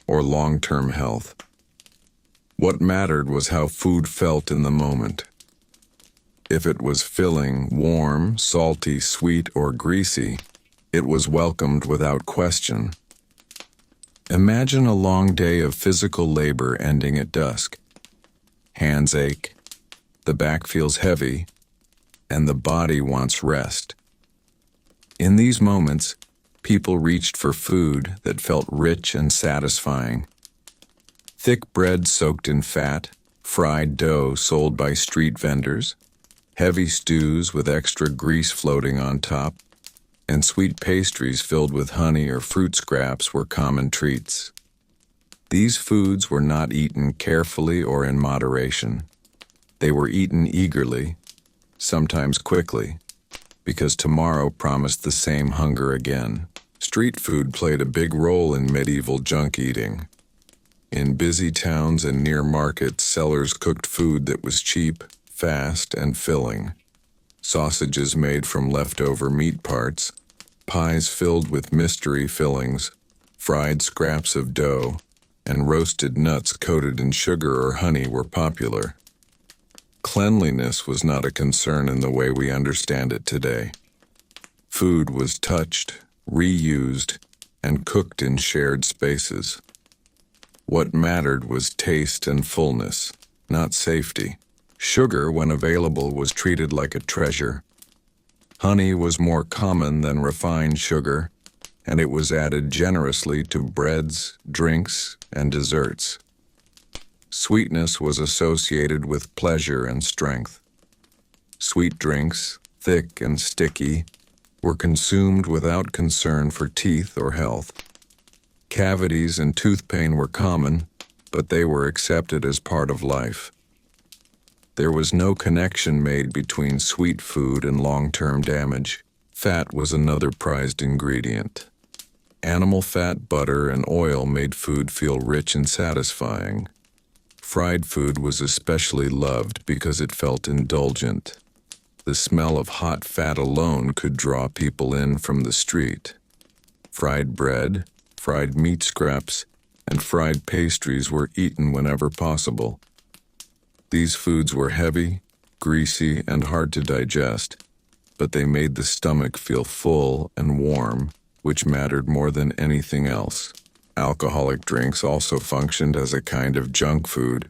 or long-term health. What mattered was how food felt in the moment. If it was filling, warm, salty, sweet, or greasy, it was welcomed without question. Imagine a long day of physical labor ending at dusk. Hands ache, the back feels heavy, and the body wants rest. In these moments, people reached for food that felt rich and satisfying. Thick bread soaked in fat, fried dough sold by street vendors, heavy stews with extra grease floating on top, and sweet pastries filled with honey or fruit scraps were common treats. These foods were not eaten carefully or in moderation. They were eaten eagerly, sometimes quickly, because tomorrow promised the same hunger again. Street food played a big role in medieval junk eating. In busy towns and near markets, sellers cooked food that was cheap, fast, and filling. Sausages made from leftover meat parts, pies filled with mystery fillings, fried scraps of dough, and roasted nuts coated in sugar or honey were popular. Cleanliness was not a concern in the way we understand it today. Food was touched, reused, and cooked in shared spaces. What mattered was taste and fullness, not safety. Sugar, when available, was treated like a treasure. Honey was more common than refined sugar, and it was added generously to breads, drinks, and desserts. Sweetness was associated with pleasure and strength. Sweet drinks, thick and sticky, were consumed without concern for teeth or health. Cavities and tooth pain were common, but they were accepted as part of life. There was no connection made between sweet food and long-term damage. Fat was another prized ingredient. Animal fat, butter, and oil made food feel rich and satisfying. Fried food was especially loved because it felt indulgent. The smell of hot fat alone could draw people in from the street. Fried bread, fried meat scraps, and fried pastries were eaten whenever possible. These foods were heavy, greasy, and hard to digest, but they made the stomach feel full and warm, which mattered more than anything else. Alcoholic drinks also functioned as a kind of junk food.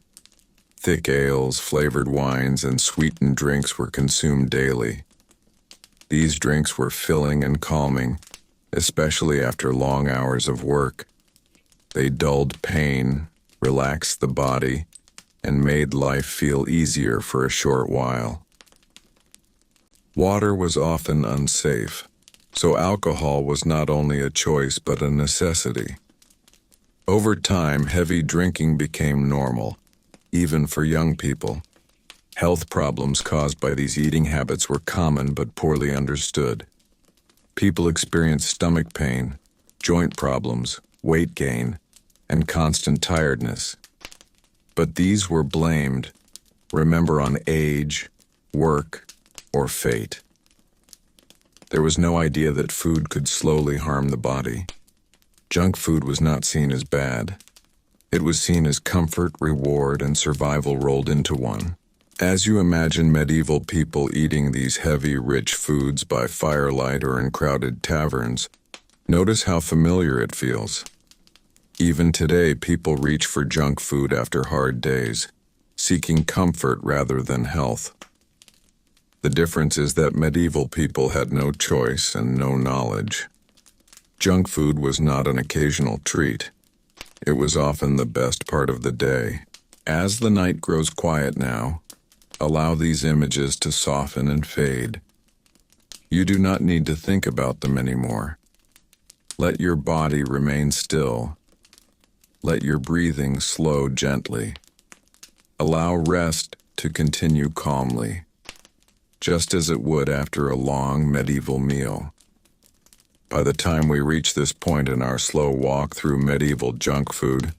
Thick ales, flavored wines, and sweetened drinks were consumed daily. These drinks were filling and calming, especially after long hours of work. They dulled pain, relaxed the body, and made life feel easier for a short while. Water was often unsafe, so alcohol was not only a choice but a necessity. Over time, heavy drinking became normal, even for young people. Health problems caused by these eating habits were common but poorly understood. People experienced stomach pain, joint problems, weight gain, and constant tiredness. But these were blamed, remember, on age, work, or fate. There was no idea that food could slowly harm the body. Junk food was not seen as bad. It was seen as comfort, reward, and survival rolled into one. As you imagine medieval people eating these heavy, rich foods by firelight or in crowded taverns, notice how familiar it feels. Even today, people reach for junk food after hard days, seeking comfort rather than health. The difference is that medieval people had no choice and no knowledge. Junk food was not an occasional treat. It was often the best part of the day. As the night grows quiet now, allow these images to soften and fade. You do not need to think about them anymore. Let your body remain still. Let your breathing slow gently. Allow rest to continue calmly, just as it would after a long medieval meal. By the time we reach this point in our slow walk through medieval junk food,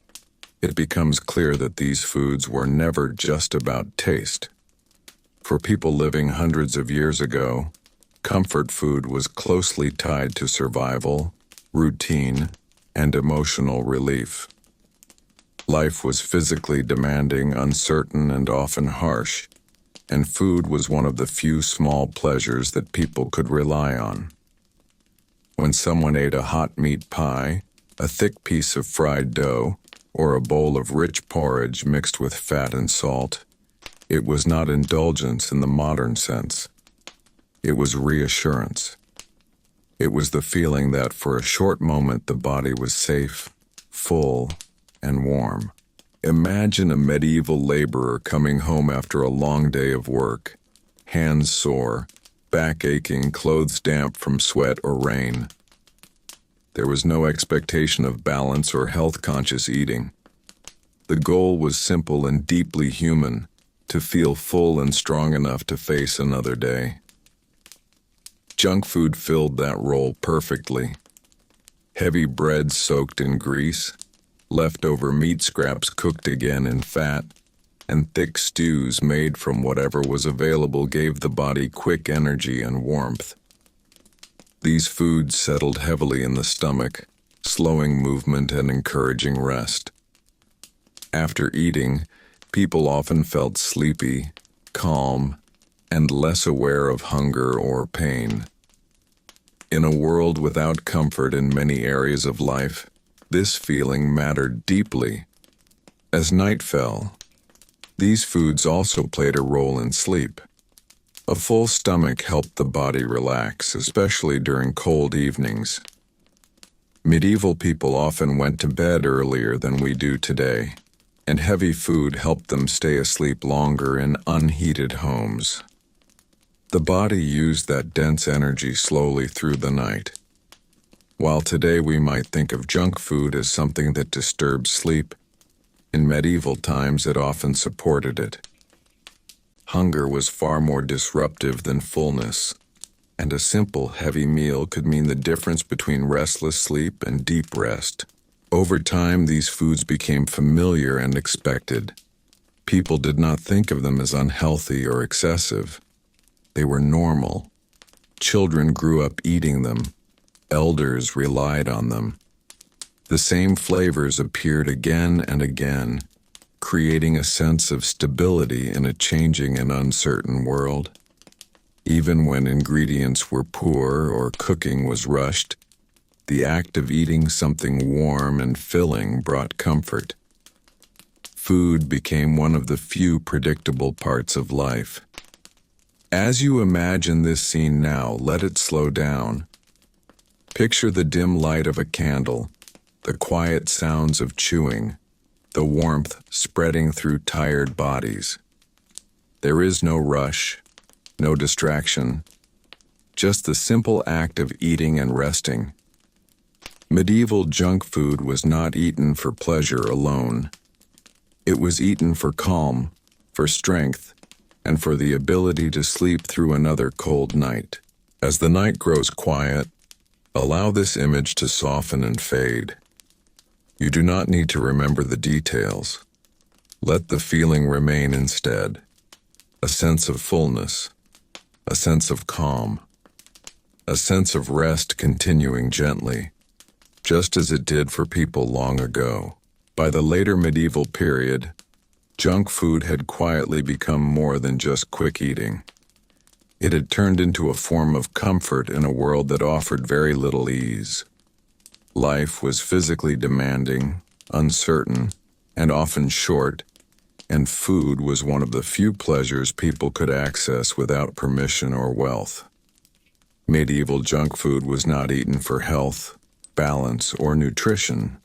it becomes clear that these foods were never just about taste. For people living hundreds of years ago, comfort food was closely tied to survival, routine, and emotional relief. Life was physically demanding, uncertain, and often harsh, and food was one of the few small pleasures that people could rely on. When someone ate a hot meat pie, a thick piece of fried dough, or a bowl of rich porridge mixed with fat and salt, it was not indulgence in the modern sense. It was reassurance. It was the feeling that for a short moment the body was safe, full, and warm. Imagine a medieval laborer coming home after a long day of work, hands sore, back aching, clothes damp from sweat or rain. There was no expectation of balance or health-conscious eating. The goal was simple and deeply human, to feel full and strong enough to face another day. Junk food filled that role perfectly. Heavy bread soaked in grease, leftover meat scraps cooked again in fat, and thick stews made from whatever was available gave the body quick energy and warmth. These foods settled heavily in the stomach, slowing movement and encouraging rest. After eating, people often felt sleepy, calm, and less aware of hunger or pain. In a world without comfort in many areas of life, this feeling mattered deeply. As night fell, these foods also played a role in sleep. A full stomach helped the body relax, especially during cold evenings. Medieval people often went to bed earlier than we do today, and heavy food helped them stay asleep longer in unheated homes. The body used that dense energy slowly through the night. While today we might think of junk food as something that disturbs sleep, in medieval times it often supported it. Hunger was far more disruptive than fullness, and a simple, heavy meal could mean the difference between restless sleep and deep rest. Over time, these foods became familiar and expected. People did not think of them as unhealthy or excessive. They were normal. Children grew up eating them. Elders relied on them. The same flavors appeared again and again, creating a sense of stability in a changing and uncertain world. Even when ingredients were poor or cooking was rushed, the act of eating something warm and filling brought comfort. Food became one of the few predictable parts of life. As you imagine this scene now, let it slow down. Picture the dim light of a candle, the quiet sounds of chewing, the warmth spreading through tired bodies. There is no rush, no distraction, just the simple act of eating and resting. Medieval junk food was not eaten for pleasure alone. It was eaten for calm, for strength, and for the ability to sleep through another cold night. As the night grows quiet, allow this image to soften and fade. You do not need to remember the details. Let the feeling remain instead. A sense of fullness, a sense of calm, a sense of rest continuing gently, just as it did for people long ago. By the later medieval period, junk food had quietly become more than just quick eating. It had turned into a form of comfort in a world that offered very little ease. Life was physically demanding, uncertain, and often short, and food was one of the few pleasures people could access without permission or wealth. Medieval junk food was not eaten for health, balance, or nutrition.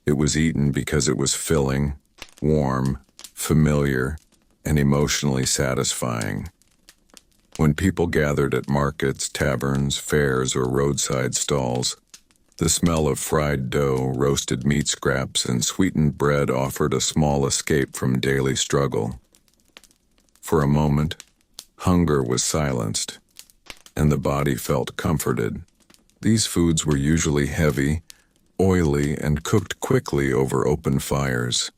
It was eaten because it was filling, warm, familiar, and emotionally satisfying. When people gathered at markets, taverns, fairs, or roadside stalls, the smell of fried dough, roasted meat scraps, and sweetened bread offered a small escape from daily struggle. For a moment, hunger was silenced, and the body felt comforted. These foods were usually heavy, oily, and cooked quickly over open fires.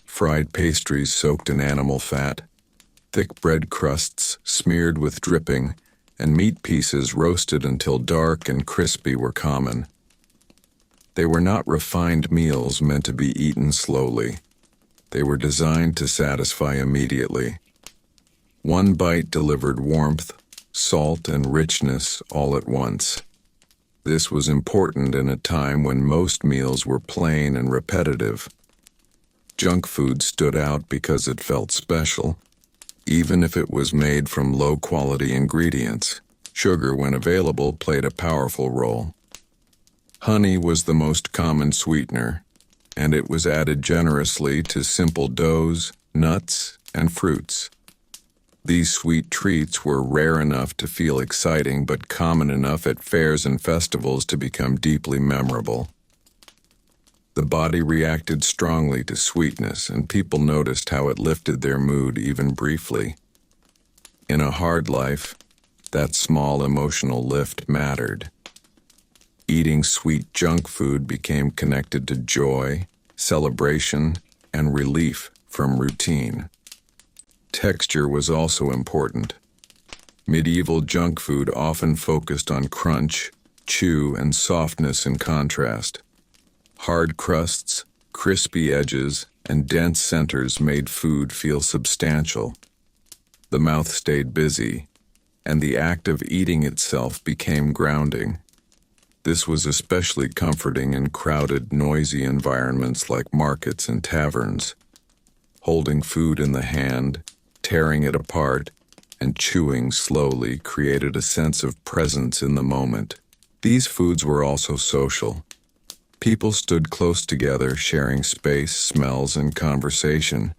Fried pastries soaked in animal fat, thick bread crusts smeared with dripping, and meat pieces roasted until dark and crispy were common. They were not refined meals meant to be eaten slowly. They were designed to satisfy immediately. One bite delivered warmth, salt, and richness all at once. This was important in a time when most meals were plain and repetitive. Junk food stood out because it felt special, even if it was made from low-quality ingredients. Sugar, when available, played a powerful role. Honey was the most common sweetener, and it was added generously to simple doughs, nuts, and fruits. These sweet treats were rare enough to feel exciting but common enough at fairs and festivals to become deeply memorable. The body reacted strongly to sweetness, and people noticed how it lifted their mood even briefly. In a hard life, that small emotional lift mattered. Eating sweet junk food became connected to joy, celebration, and relief from routine. Texture was also important. Medieval junk food often focused on crunch, chew, and softness in contrast. Hard crusts, crispy edges, and dense centers made food feel substantial. The mouth stayed busy, and the act of eating itself became grounding. This was especially comforting in crowded, noisy environments like markets and taverns. Holding food in the hand, tearing it apart, and chewing slowly created a sense of presence in the moment. These foods were also social. People stood close together, sharing space, smells, and conversation.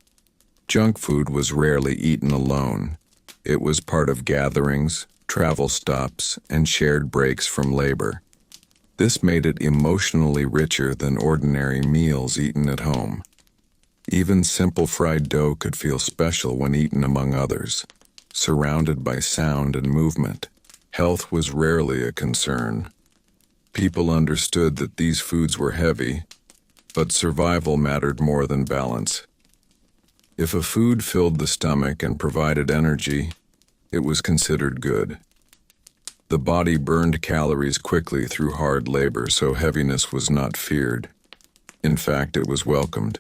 Junk food was rarely eaten alone. It was part of gatherings, travel stops, and shared breaks from labor. This made it emotionally richer than ordinary meals eaten at home. Even simple fried dough could feel special when eaten among others, surrounded by sound and movement. Health was rarely a concern. People understood that these foods were heavy, but survival mattered more than balance. If a food filled the stomach and provided energy, it was considered good. The body burned calories quickly through hard labor, so heaviness was not feared. In fact, it was welcomed.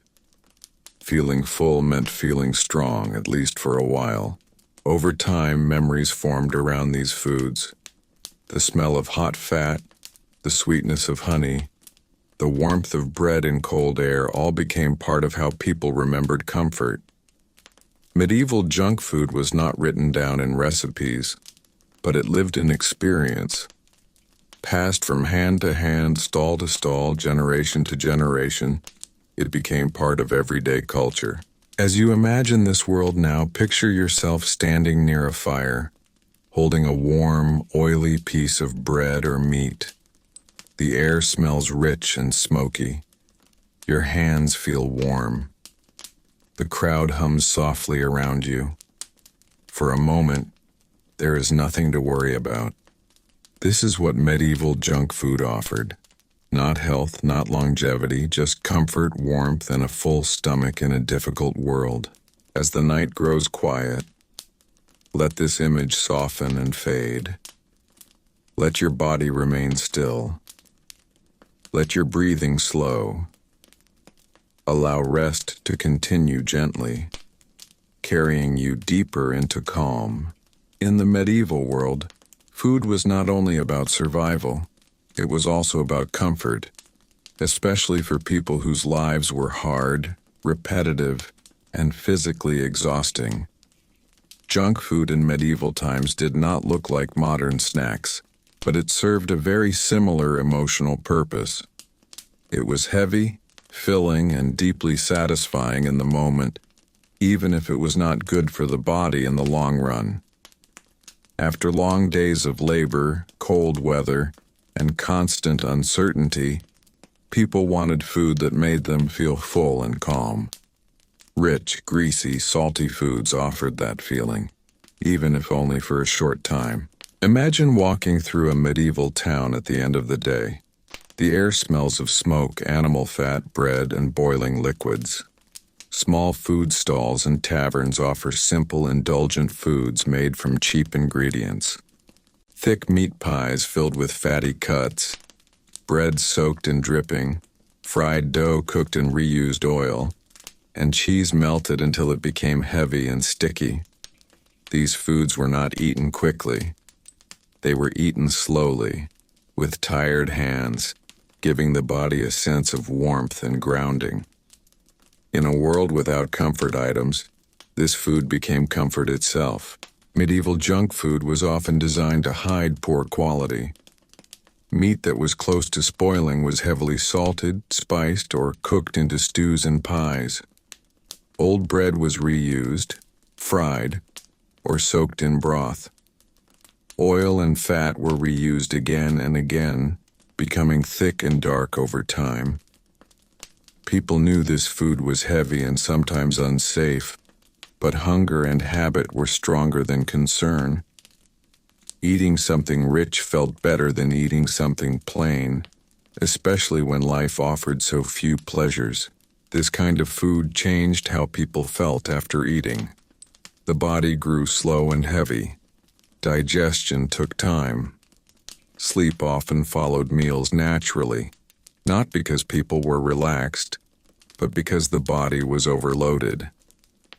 Feeling full meant feeling strong, at least for a while. Over time, memories formed around these foods. The smell of hot fat, the sweetness of honey, the warmth of bread in cold air all became part of how people remembered comfort. Medieval junk food was not written down in recipes, but it lived in experience. Passed from hand to hand, stall to stall, generation to generation, it became part of everyday culture. As you imagine this world now, picture yourself standing near a fire, holding a warm, oily piece of bread or meat. The air smells rich and smoky. Your hands feel warm. The crowd hums softly around you. For a moment, there is nothing to worry about. This is what medieval junk food offered. Not health, not longevity, just comfort, warmth, and a full stomach in a difficult world. As the night grows quiet, let this image soften and fade. Let your body remain still. Let your breathing slow. Allow rest to continue gently, carrying you deeper into calm. In the medieval world, food was not only about survival, it was also about comfort, especially for people whose lives were hard, repetitive, and physically exhausting. Junk food in medieval times did not look like modern snacks, but it served a very similar emotional purpose. It was heavy, filling, and deeply satisfying in the moment, even if it was not good for the body in the long run. After long days of labor, cold weather, and constant uncertainty, people wanted food that made them feel full and calm. Rich, greasy, salty foods offered that feeling, even if only for a short time. Imagine walking through a medieval town at the end of the day. The air smells of smoke, animal fat, bread, and boiling liquids. Small food stalls and taverns offer simple, indulgent foods made from cheap ingredients. Thick meat pies filled with fatty cuts, bread soaked in dripping, fried dough cooked in reused oil, and cheese melted until it became heavy and sticky. These foods were not eaten quickly. They were eaten slowly, with tired hands, giving the body a sense of warmth and grounding. In a world without comfort items, this food became comfort itself. Medieval junk food was often designed to hide poor quality. Meat that was close to spoiling was heavily salted, spiced, or cooked into stews and pies. Old bread was reused, fried, or soaked in broth. Oil and fat were reused again and again, becoming thick and dark over time. People knew this food was heavy and sometimes unsafe, but hunger and habit were stronger than concern. Eating something rich felt better than eating something plain, especially when life offered so few pleasures. This kind of food changed how people felt after eating. The body grew slow and heavy. Digestion took time. Sleep often followed meals naturally, not because people were relaxed, but because the body was overloaded.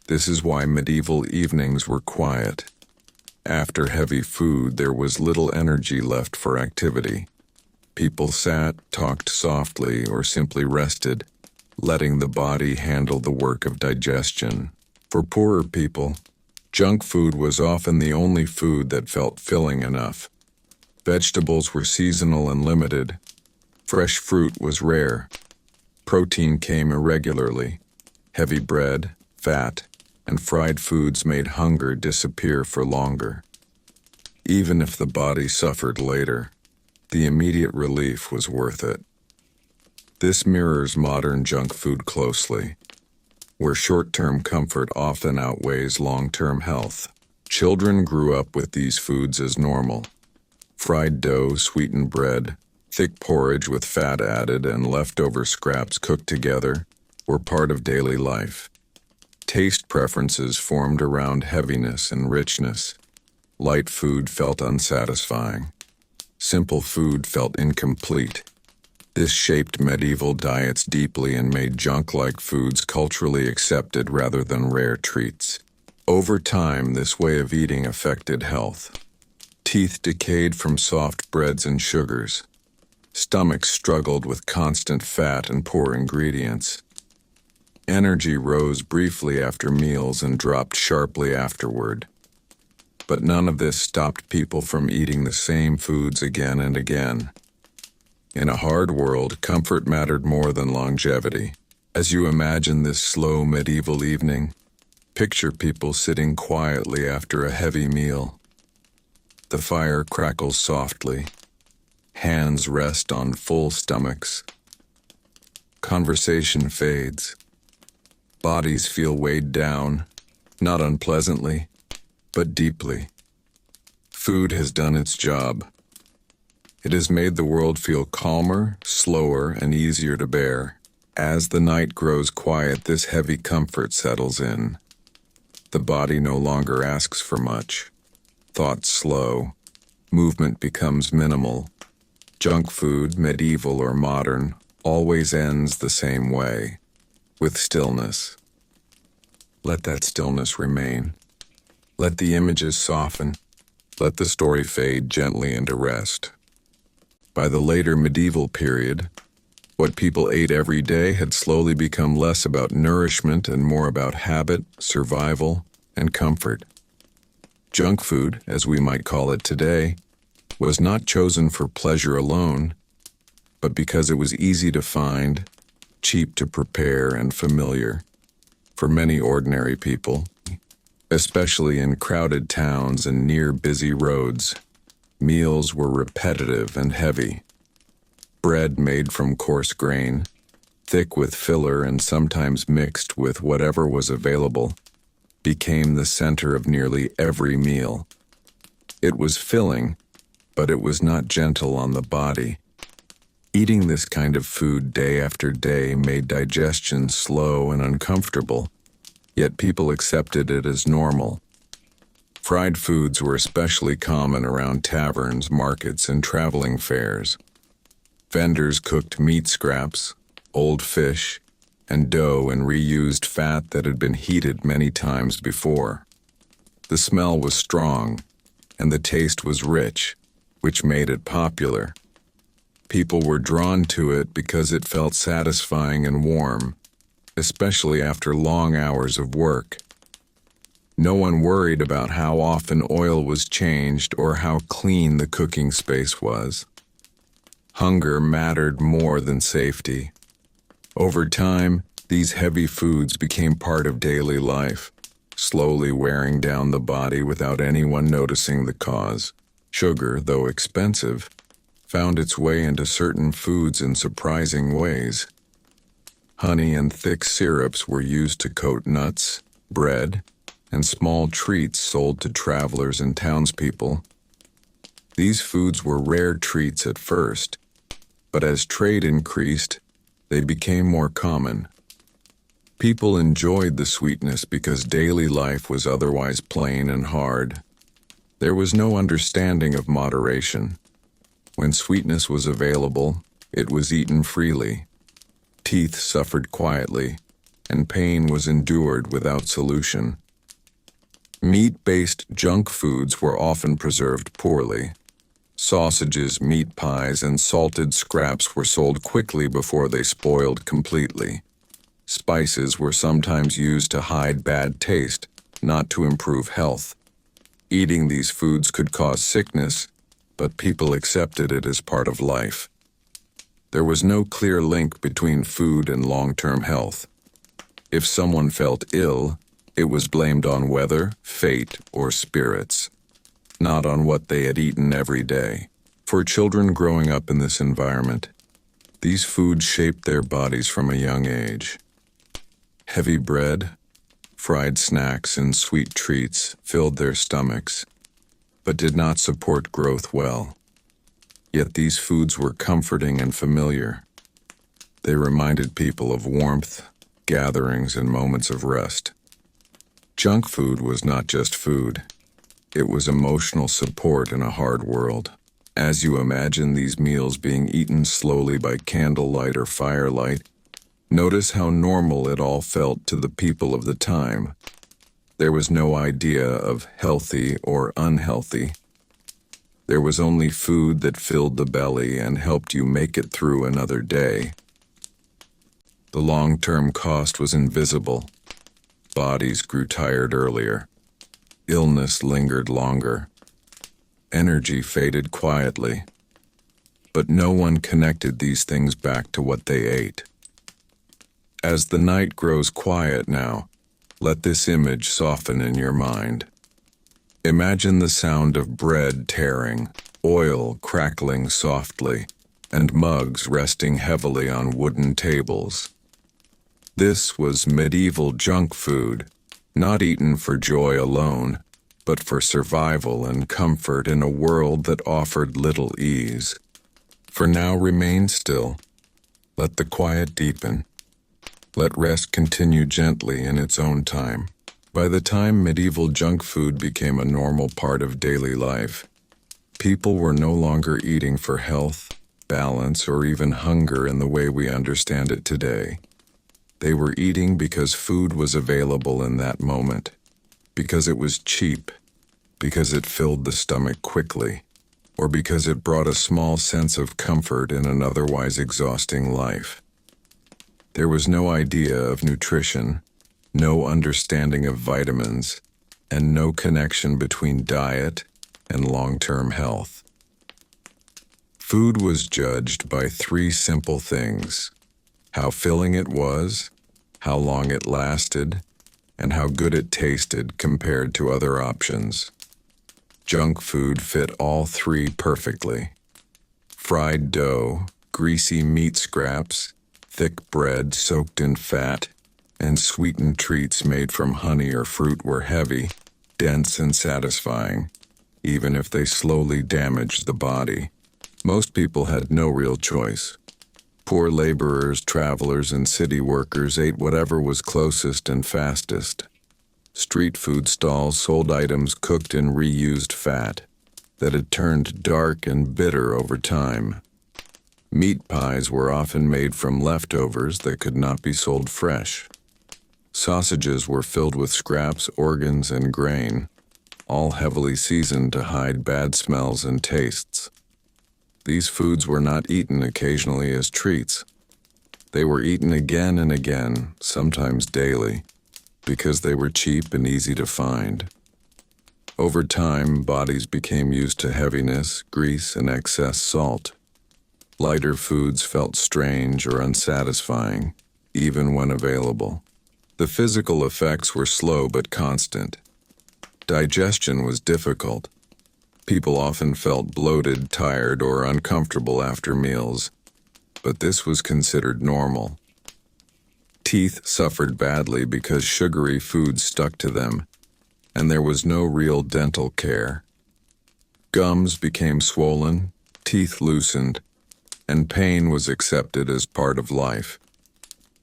This is why medieval evenings were quiet. After heavy food, there was little energy left for activity. People sat, talked softly, or simply rested, letting the body handle the work of digestion. For poorer people, junk food was often the only food that felt filling enough. Vegetables were seasonal and limited. Fresh fruit was rare. Protein came irregularly. Heavy bread, fat, and fried foods made hunger disappear for longer. Even if the body suffered later, the immediate relief was worth it. This mirrors modern junk food closely, where short-term comfort often outweighs long-term health. Children grew up with these foods as normal. Fried dough, sweetened bread, thick porridge with fat added, and leftover scraps cooked together were part of daily life. Taste preferences formed around heaviness and richness. Light food felt unsatisfying. Simple food felt incomplete. This shaped medieval diets deeply and made junk-like foods culturally accepted rather than rare treats. Over time, this way of eating affected health. Teeth decayed from soft breads and sugars. Stomachs struggled with constant fat and poor ingredients. Energy rose briefly after meals and dropped sharply afterward. But none of this stopped people from eating the same foods again and again. In a hard world, comfort mattered more than longevity. As you imagine this slow medieval evening, picture people sitting quietly after a heavy meal. The fire crackles softly. Hands rest on full stomachs. Conversation fades. Bodies feel weighed down, not unpleasantly, but deeply. Food has done its job. It has made the world feel calmer, slower, and easier to bear. As the night grows quiet, this heavy comfort settles in. The body no longer asks for much. Thoughts slow. Movement becomes minimal. Junk food, medieval or modern, always ends the same way, with stillness. Let that stillness remain. Let the images soften. Let the story fade gently into rest. By the later medieval period, what people ate every day had slowly become less about nourishment and more about habit, survival, and comfort. Junk food, as we might call it today, was not chosen for pleasure alone, but because it was easy to find, cheap to prepare, and familiar. For many ordinary people, especially in crowded towns and near busy roads, meals were repetitive and heavy. Bread made from coarse grain, thick with filler and sometimes mixed with whatever was available, became the center of nearly every meal. It was filling, but it was not gentle on the body. Eating this kind of food day after day made digestion slow and uncomfortable, yet people accepted it as normal. Fried foods were especially common around taverns, markets, and traveling fairs. Vendors cooked meat scraps, old fish, and dough in reused fat that had been heated many times before. The smell was strong, and the taste was rich, which made it popular. People were drawn to it because it felt satisfying and warm, especially after long hours of work. No one worried about how often oil was changed or how clean the cooking space was. Hunger mattered more than safety. Over time, these heavy foods became part of daily life, slowly wearing down the body without anyone noticing the cause. Sugar, though expensive, found its way into certain foods in surprising ways. Honey and thick syrups were used to coat nuts, bread, and small treats sold to travelers and townspeople. These foods were rare treats at first, but as trade increased, they became more common. People enjoyed the sweetness because daily life was otherwise plain and hard. There was no understanding of moderation. When sweetness was available, it was eaten freely. Teeth suffered quietly, and pain was endured without solution. Meat-based junk foods were often preserved poorly. Sausages, meat pies, and salted scraps were sold quickly before they spoiled completely. Spices were sometimes used to hide bad taste, not to improve health. Eating these foods could cause sickness, but people accepted it as part of life. There was no clear link between food and long-term health. If someone felt ill, it was blamed on weather, fate, or spirits, not on what they had eaten every day. For children growing up in this environment, these foods shaped their bodies from a young age. Heavy bread, fried snacks, and sweet treats filled their stomachs, but did not support growth well. Yet these foods were comforting and familiar. They reminded people of warmth, gatherings, and moments of rest. Junk food was not just food. It was emotional support in a hard world. As you imagine these meals being eaten slowly by candlelight or firelight, notice how normal it all felt to the people of the time. There was no idea of healthy or unhealthy. There was only food that filled the belly and helped you make it through another day. The long-term cost was invisible. Bodies grew tired earlier. Illness lingered longer. Energy faded quietly. But no one connected these things back to what they ate. As the night grows quiet now, let this image soften in your mind. Imagine the sound of bread tearing, oil crackling softly, and mugs resting heavily on wooden tables. This was medieval junk food, not eaten for joy alone, but for survival and comfort in a world that offered little ease. For now, remain still. Let the quiet deepen. Let rest continue gently in its own time. By the time medieval junk food became a normal part of daily life, people were no longer eating for health, balance, or even hunger in the way we understand it today. They were eating because food was available in that moment, because it was cheap, because it filled the stomach quickly, or because it brought a small sense of comfort in an otherwise exhausting life. There was no idea of nutrition, no understanding of vitamins, and no connection between diet and long-term health. Food was judged by three simple things: how filling it was, how long it lasted, and how good it tasted compared to other options. Junk food fit all three perfectly. Fried dough, greasy meat scraps, thick bread soaked in fat, and sweetened treats made from honey or fruit were heavy, dense, and satisfying, even if they slowly damaged the body. Most people had no real choice. Poor laborers, travelers, and city workers ate whatever was closest and fastest. Street food stalls sold items cooked in reused fat that had turned dark and bitter over time. Meat pies were often made from leftovers that could not be sold fresh. Sausages were filled with scraps, organs, and grain, all heavily seasoned to hide bad smells and tastes. These foods were not eaten occasionally as treats. They were eaten again and again, sometimes daily, because they were cheap and easy to find. Over time, bodies became used to heaviness, grease, and excess salt. Lighter foods felt strange or unsatisfying, even when available. The physical effects were slow but constant. Digestion was difficult. People often felt bloated, tired, or uncomfortable after meals, but this was considered normal. Teeth suffered badly because sugary foods stuck to them, and there was no real dental care. Gums became swollen, teeth loosened, and pain was accepted as part of life.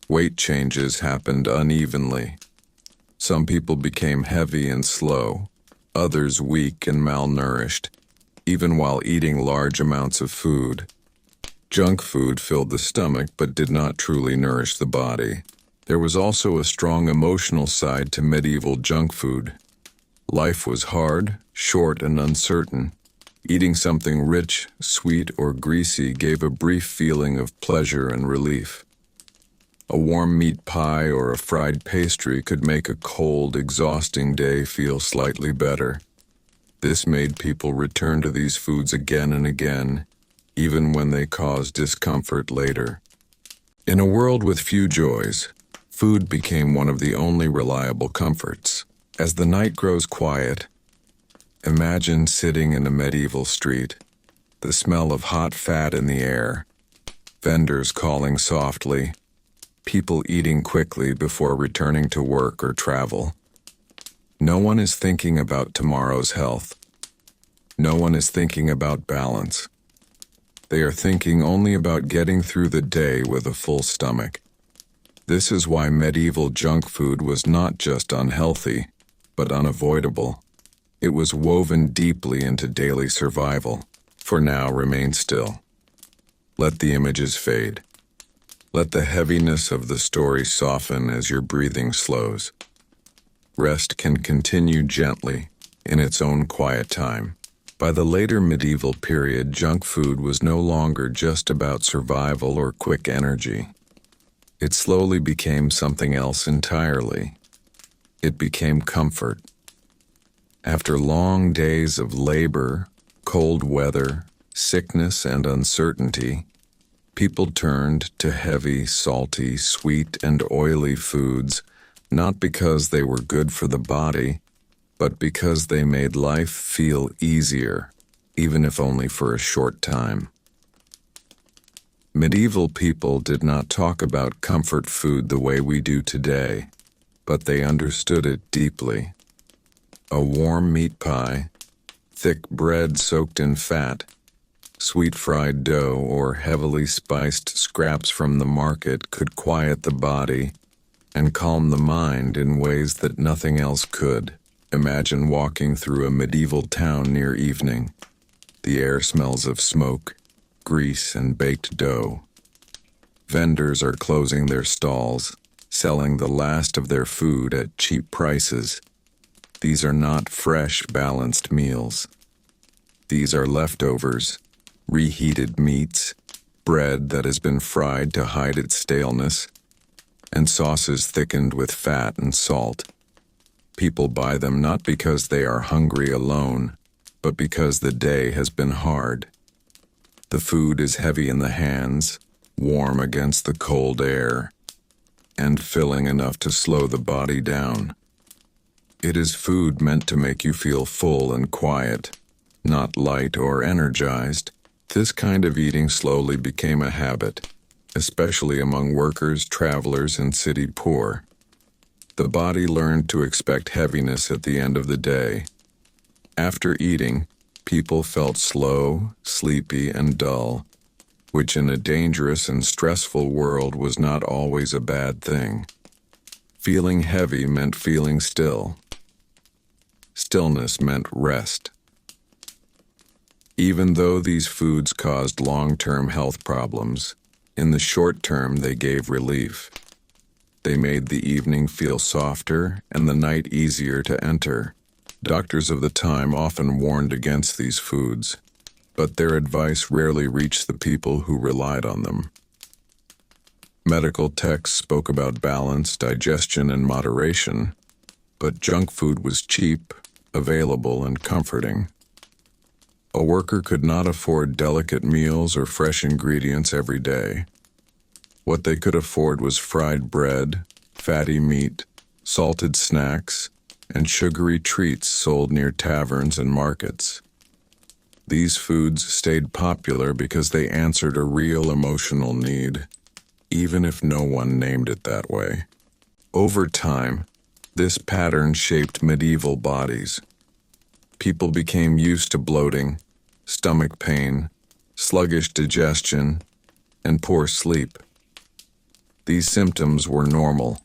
Weight changes happened unevenly. Some people became heavy and slow, others weak and malnourished, even while eating large amounts of food. Junk food filled the stomach but did not truly nourish the body. There was also a strong emotional side to medieval junk food. Life was hard, short, and uncertain. Eating something rich, sweet, or greasy gave a brief feeling of pleasure and relief. A warm meat pie or a fried pastry could make a cold, exhausting day feel slightly better. This made people return to these foods again and again, even when they caused discomfort later. In a world with few joys, food became one of the only reliable comforts. As the night grows quiet, imagine sitting in a medieval street, the smell of hot fat in the air, vendors calling softly, people eating quickly before returning to work or travel. No one is thinking about tomorrow's health. No one is thinking about balance. They are thinking only about getting through the day with a full stomach. This is why medieval junk food was not just unhealthy, but unavoidable. It was woven deeply into daily survival. For now, remain still. Let the images fade. Let the heaviness of the story soften as your breathing slows. Rest can continue gently, in its own quiet time. By the later medieval period, junk food was no longer just about survival or quick energy. It slowly became something else entirely. It became comfort. After long days of labor, cold weather, sickness, and uncertainty, people turned to heavy, salty, sweet, and oily foods, not because they were good for the body, but because they made life feel easier, even if only for a short time. Medieval people did not talk about comfort food the way we do today, but they understood it deeply. A warm meat pie, thick bread soaked in fat, sweet fried dough, or heavily spiced scraps from the market could quiet the body and calm the mind in ways that nothing else could. Imagine walking through a medieval town near evening. The air smells of smoke, grease, and baked dough. Vendors are closing their stalls, selling the last of their food at cheap prices. These are not fresh, balanced meals. These are leftovers, reheated meats, bread that has been fried to hide its staleness, and sauces thickened with fat and salt. People buy them not because they are hungry alone, but because the day has been hard. The food is heavy in the hands, warm against the cold air, and filling enough to slow the body down. It is food meant to make you feel full and quiet, not light or energized. This kind of eating slowly became a habit, especially among workers, travelers, and city poor. The body learned to expect heaviness at the end of the day. After eating, people felt slow, sleepy, and dull, which in a dangerous and stressful world was not always a bad thing. Feeling heavy meant feeling still. Stillness meant rest. Even though these foods caused long-term health problems, in the short term they gave relief. They made the evening feel softer and the night easier to enter. Doctors of the time often warned against these foods, but their advice rarely reached the people who relied on them. Medical texts spoke about balance, digestion, and moderation, but junk food was cheap, available, and comforting. A worker could not afford delicate meals or fresh ingredients every day. What they could afford was fried bread, fatty meat, salted snacks, and sugary treats sold near taverns and markets. These foods stayed popular because they answered a real emotional need, even if no one named it that way. Over time, this pattern shaped medieval bodies. People became used to bloating, stomach pain, sluggish digestion, and poor sleep. These symptoms were normal.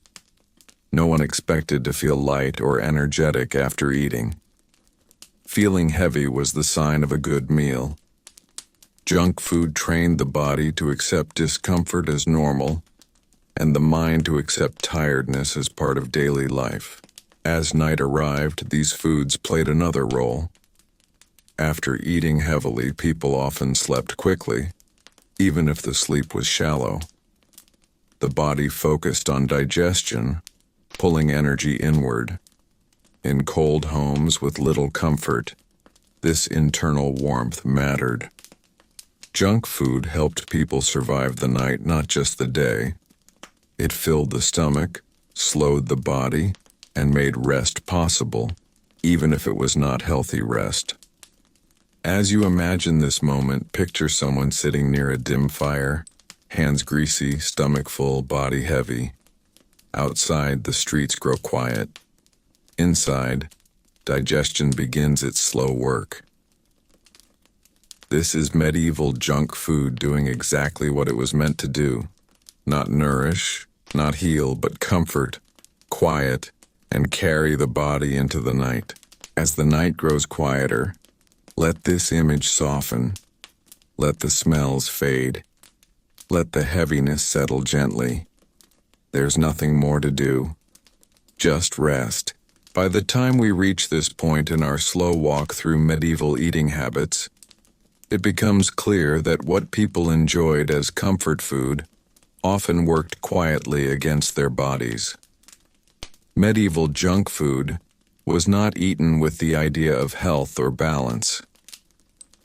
No one expected to feel light or energetic after eating. Feeling heavy was the sign of a good meal. Junk food trained the body to accept discomfort as normal, and the mind to accept tiredness as part of daily life. As night arrived, these foods played another role. After eating heavily, people often slept quickly, even if the sleep was shallow. The body focused on digestion, pulling energy inward. In cold homes with little comfort, this internal warmth mattered. Junk food helped people survive the night, not just the day. It filled the stomach, slowed the body, and made rest possible, even if it was not healthy rest. As you imagine this moment, picture someone sitting near a dim fire, hands greasy, stomach full, body heavy. Outside, the streets grow quiet. Inside, digestion begins its slow work. This is medieval junk food doing exactly what it was meant to do. Not nourish, not heal, but comfort, quiet, and carry the body into the night. As the night grows quieter, let this image soften. Let the smells fade. Let the heaviness settle gently. There's nothing more to do. Just rest. By the time we reach this point in our slow walk through medieval eating habits, it becomes clear that what people enjoyed as comfort food often worked quietly against their bodies. Medieval junk food was not eaten with the idea of health or balance.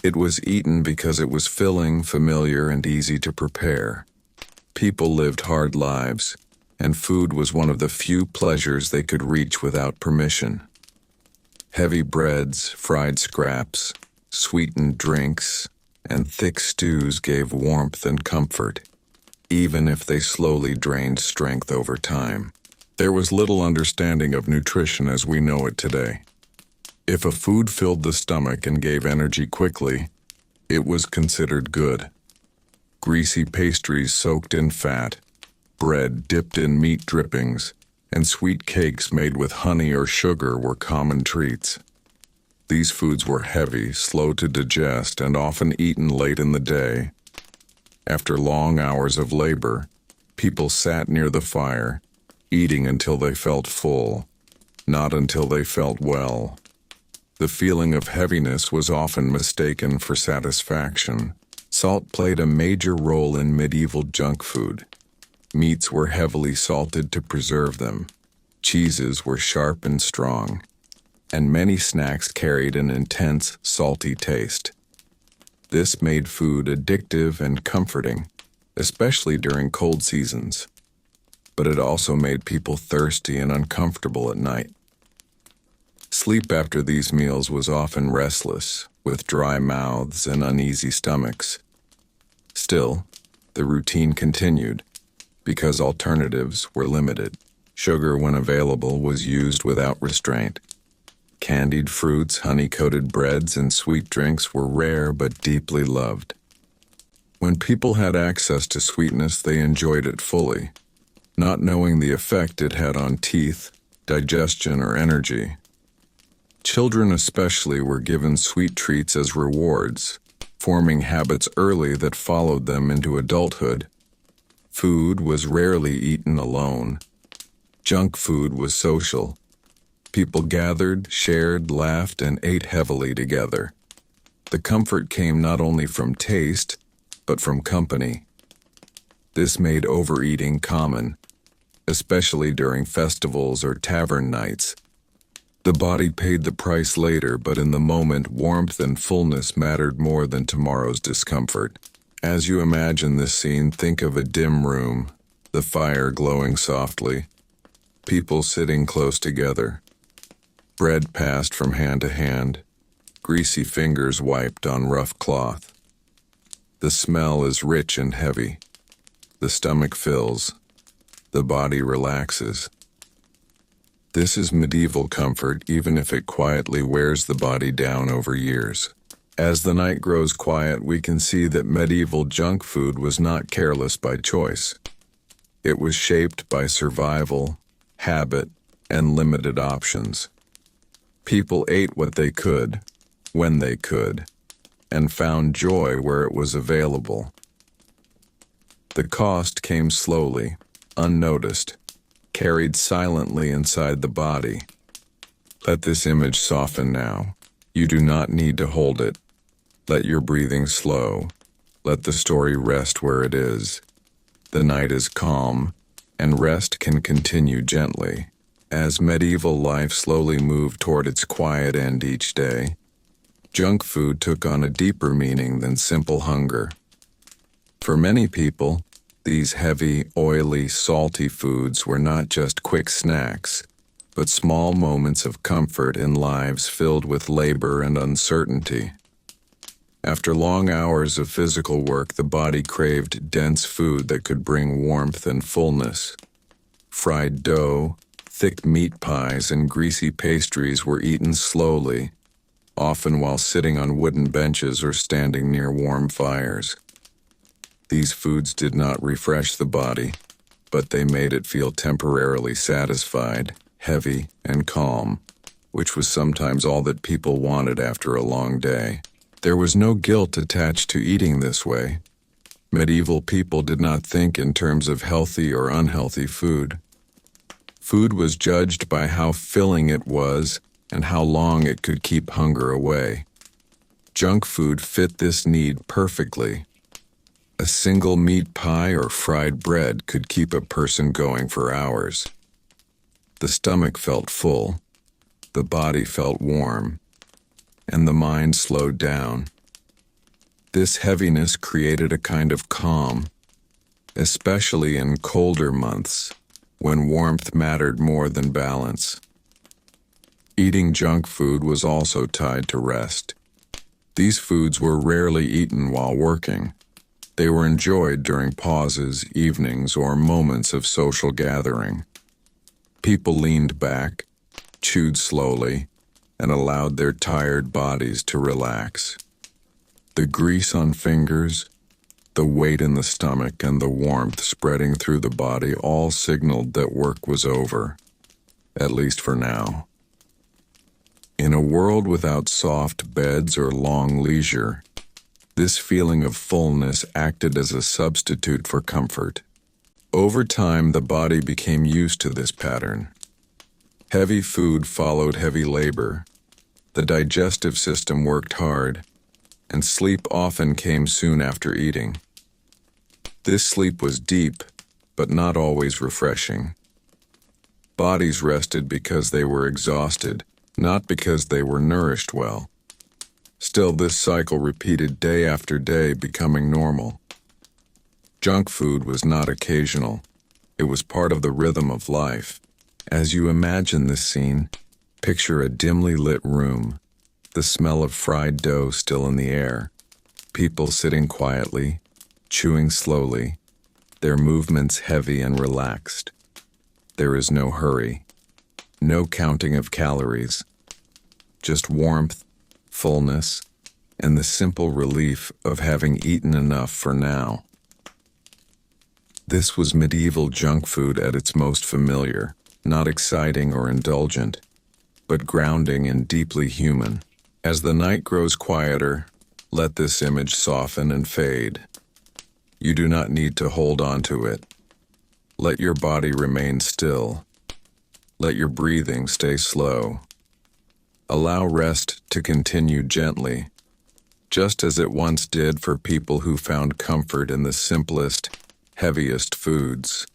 It was eaten because it was filling, familiar, and easy to prepare. People lived hard lives, and food was one of the few pleasures they could reach without permission. Heavy breads, fried scraps, sweetened drinks, and thick stews gave warmth and comfort, even if they slowly drained strength over time. There was little understanding of nutrition as we know it today. If a food filled the stomach and gave energy quickly, it was considered good. Greasy pastries soaked in fat, bread dipped in meat drippings, and sweet cakes made with honey or sugar were common treats. These foods were heavy, slow to digest, and often eaten late in the day. After long hours of labor, people sat near the fire, eating until they felt full, not until they felt well. The feeling of heaviness was often mistaken for satisfaction. Salt played a major role in medieval junk food. Meats were heavily salted to preserve them. Cheeses were sharp and strong, and many snacks carried an intense, salty taste. This made food addictive and comforting, especially during cold seasons. But it also made people thirsty and uncomfortable at night. Sleep after these meals was often restless, with dry mouths and uneasy stomachs. Still, the routine continued, because alternatives were limited. Sugar, when available, was used without restraint. Candied fruits, honey-coated breads, and sweet drinks were rare but deeply loved. When people had access to sweetness, they enjoyed it fully, not knowing the effect it had on teeth, digestion, or energy. Children especially were given sweet treats as rewards, forming habits early that followed them into adulthood. Food was rarely eaten alone. Junk food was social. People gathered, shared, laughed, and ate heavily together. The comfort came not only from taste, but from company. This made overeating common, especially during festivals or tavern nights. The body paid the price later, but in the moment, warmth and fullness mattered more than tomorrow's discomfort. As you imagine this scene, think of a dim room, the fire glowing softly, people sitting close together, bread passed from hand to hand, greasy fingers wiped on rough cloth. The smell is rich and heavy. The stomach fills. The body relaxes. This is medieval comfort, even if it quietly wears the body down over years. As the night grows quiet, we can see that medieval junk food was not careless by choice. It was shaped by survival, habit, and limited options. People ate what they could, when they could, and found joy where it was available. The cost came slowly, unnoticed, carried silently inside the body. Let this image soften now. You do not need to hold it. Let your breathing slow. Let the story rest where it is. The night is calm, and rest can continue gently. As medieval life slowly moved toward its quiet end each day, junk food took on a deeper meaning than simple hunger. For many people, these heavy, oily, salty foods were not just quick snacks, but small moments of comfort in lives filled with labor and uncertainty. After long hours of physical work, the body craved dense food that could bring warmth and fullness. Fried dough, thick meat pies, and greasy pastries were eaten slowly, often while sitting on wooden benches or standing near warm fires. These foods did not refresh the body, but they made it feel temporarily satisfied, heavy, and calm, which was sometimes all that people wanted after a long day. There was no guilt attached to eating this way. Medieval people did not think in terms of healthy or unhealthy food. Food was judged by how filling it was and how long it could keep hunger away. Junk food fit this need perfectly. A single meat pie or fried bread could keep a person going for hours. The stomach felt full, the body felt warm, and the mind slowed down. This heaviness created a kind of calm, especially in colder months, when warmth mattered more than balance. Eating junk food was also tied to rest. These foods were rarely eaten while working. They were enjoyed during pauses, evenings, or moments of social gathering. People leaned back, chewed slowly, and allowed their tired bodies to relax. The grease on fingers, the weight in the stomach, and the warmth spreading through the body all signaled that work was over, at least for now. In a world without soft beds or long leisure, this feeling of fullness acted as a substitute for comfort. Over time, the body became used to this pattern. Heavy food followed heavy labor. The digestive system worked hard, and sleep often came soon after eating. This sleep was deep, but not always refreshing. Bodies rested because they were exhausted, not because they were nourished well. Still, this cycle repeated day after day, becoming normal. Junk food was not occasional. It was part of the rhythm of life. As you imagine this scene, picture a dimly lit room, the smell of fried dough still in the air, people sitting quietly, chewing slowly, their movements heavy and relaxed. There is no hurry, no counting of calories, just warmth, fullness, and the simple relief of having eaten enough for now. This was medieval junk food at its most familiar, not exciting or indulgent, but grounding and deeply human. As the night grows quieter, let this image soften and fade. You do not need to hold on to it. Let your body remain still. Let your breathing stay slow. Allow rest to continue gently, just as it once did for people who found comfort in the simplest, heaviest foods.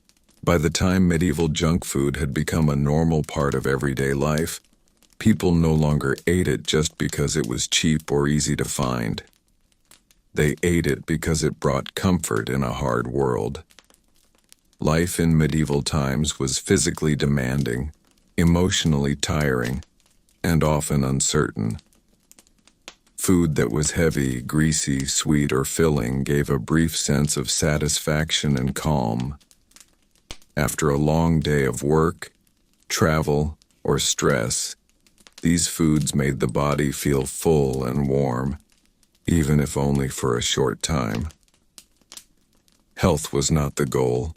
By the time medieval junk food had become a normal part of everyday life, people no longer ate it just because it was cheap or easy to find. They ate it because it brought comfort in a hard world. Life in medieval times was physically demanding, emotionally tiring, and often uncertain. Food that was heavy, greasy, sweet, or filling gave a brief sense of satisfaction and calm. After a long day of work, travel, or stress, these foods made the body feel full and warm, even if only for a short time. Health was not the goal.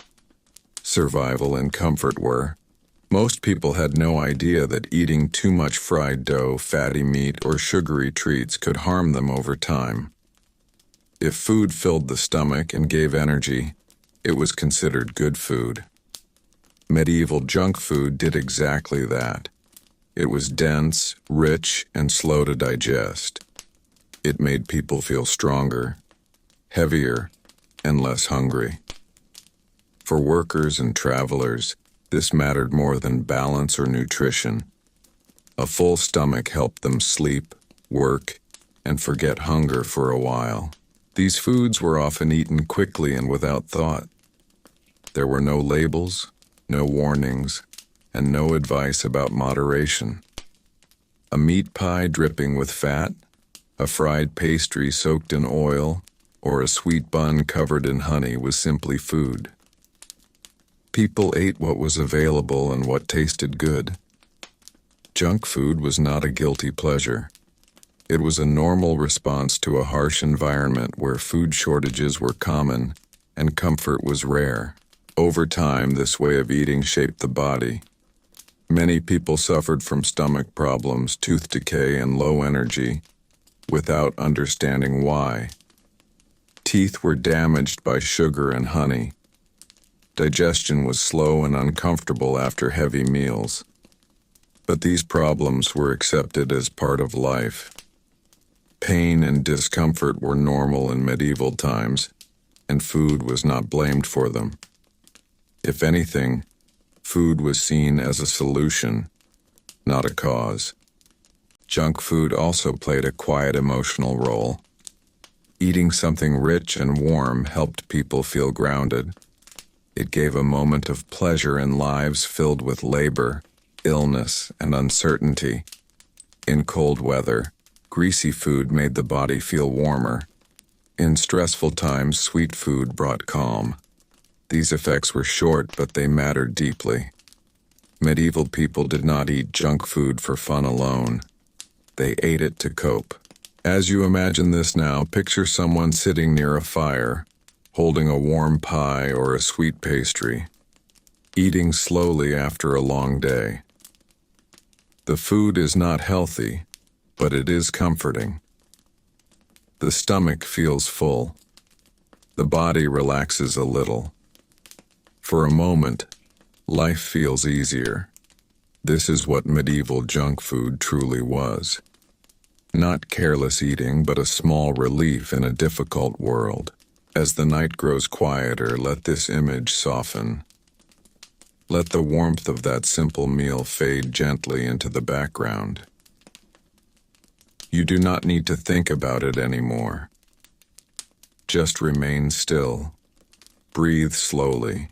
Survival and comfort were. Most people had no idea that eating too much fried dough, fatty meat, or sugary treats could harm them over time. If food filled the stomach and gave energy, it was considered good food. Medieval junk food did exactly that. It was dense, rich, and slow to digest. It made people feel stronger, heavier, and less hungry. For workers and travelers, this mattered more than balance or nutrition. A full stomach helped them sleep, work, and forget hunger for a while. These foods were often eaten quickly and without thought. There were no labels, no warnings, and no advice about moderation. A meat pie dripping with fat, a fried pastry soaked in oil, or a sweet bun covered in honey was simply food. People ate what was available and what tasted good. Junk food was not a guilty pleasure. It was a normal response to a harsh environment where food shortages were common and comfort was rare. Over time, this way of eating shaped the body. Many people suffered from stomach problems, tooth decay, and low energy without understanding why. Teeth were damaged by sugar and honey. Digestion was slow and uncomfortable after heavy meals. But these problems were accepted as part of life. Pain and discomfort were normal in medieval times, and food was not blamed for them. If anything, food was seen as a solution, not a cause. Junk food also played a quiet emotional role. Eating something rich and warm helped people feel grounded. It gave a moment of pleasure in lives filled with labor, illness, and uncertainty. In cold weather, greasy food made the body feel warmer. In stressful times, sweet food brought calm. These effects were short, but they mattered deeply. Medieval people did not eat junk food for fun alone. They ate it to cope. As you imagine this now, picture someone sitting near a fire, holding a warm pie or a sweet pastry, eating slowly after a long day. The food is not healthy, but it is comforting. The stomach feels full. The body relaxes a little. For a moment, life feels easier. This is what medieval junk food truly was. Not careless eating, but a small relief in a difficult world. As the night grows quieter, let this image soften. Let the warmth of that simple meal fade gently into the background. You do not need to think about it anymore. Just remain still, breathe slowly,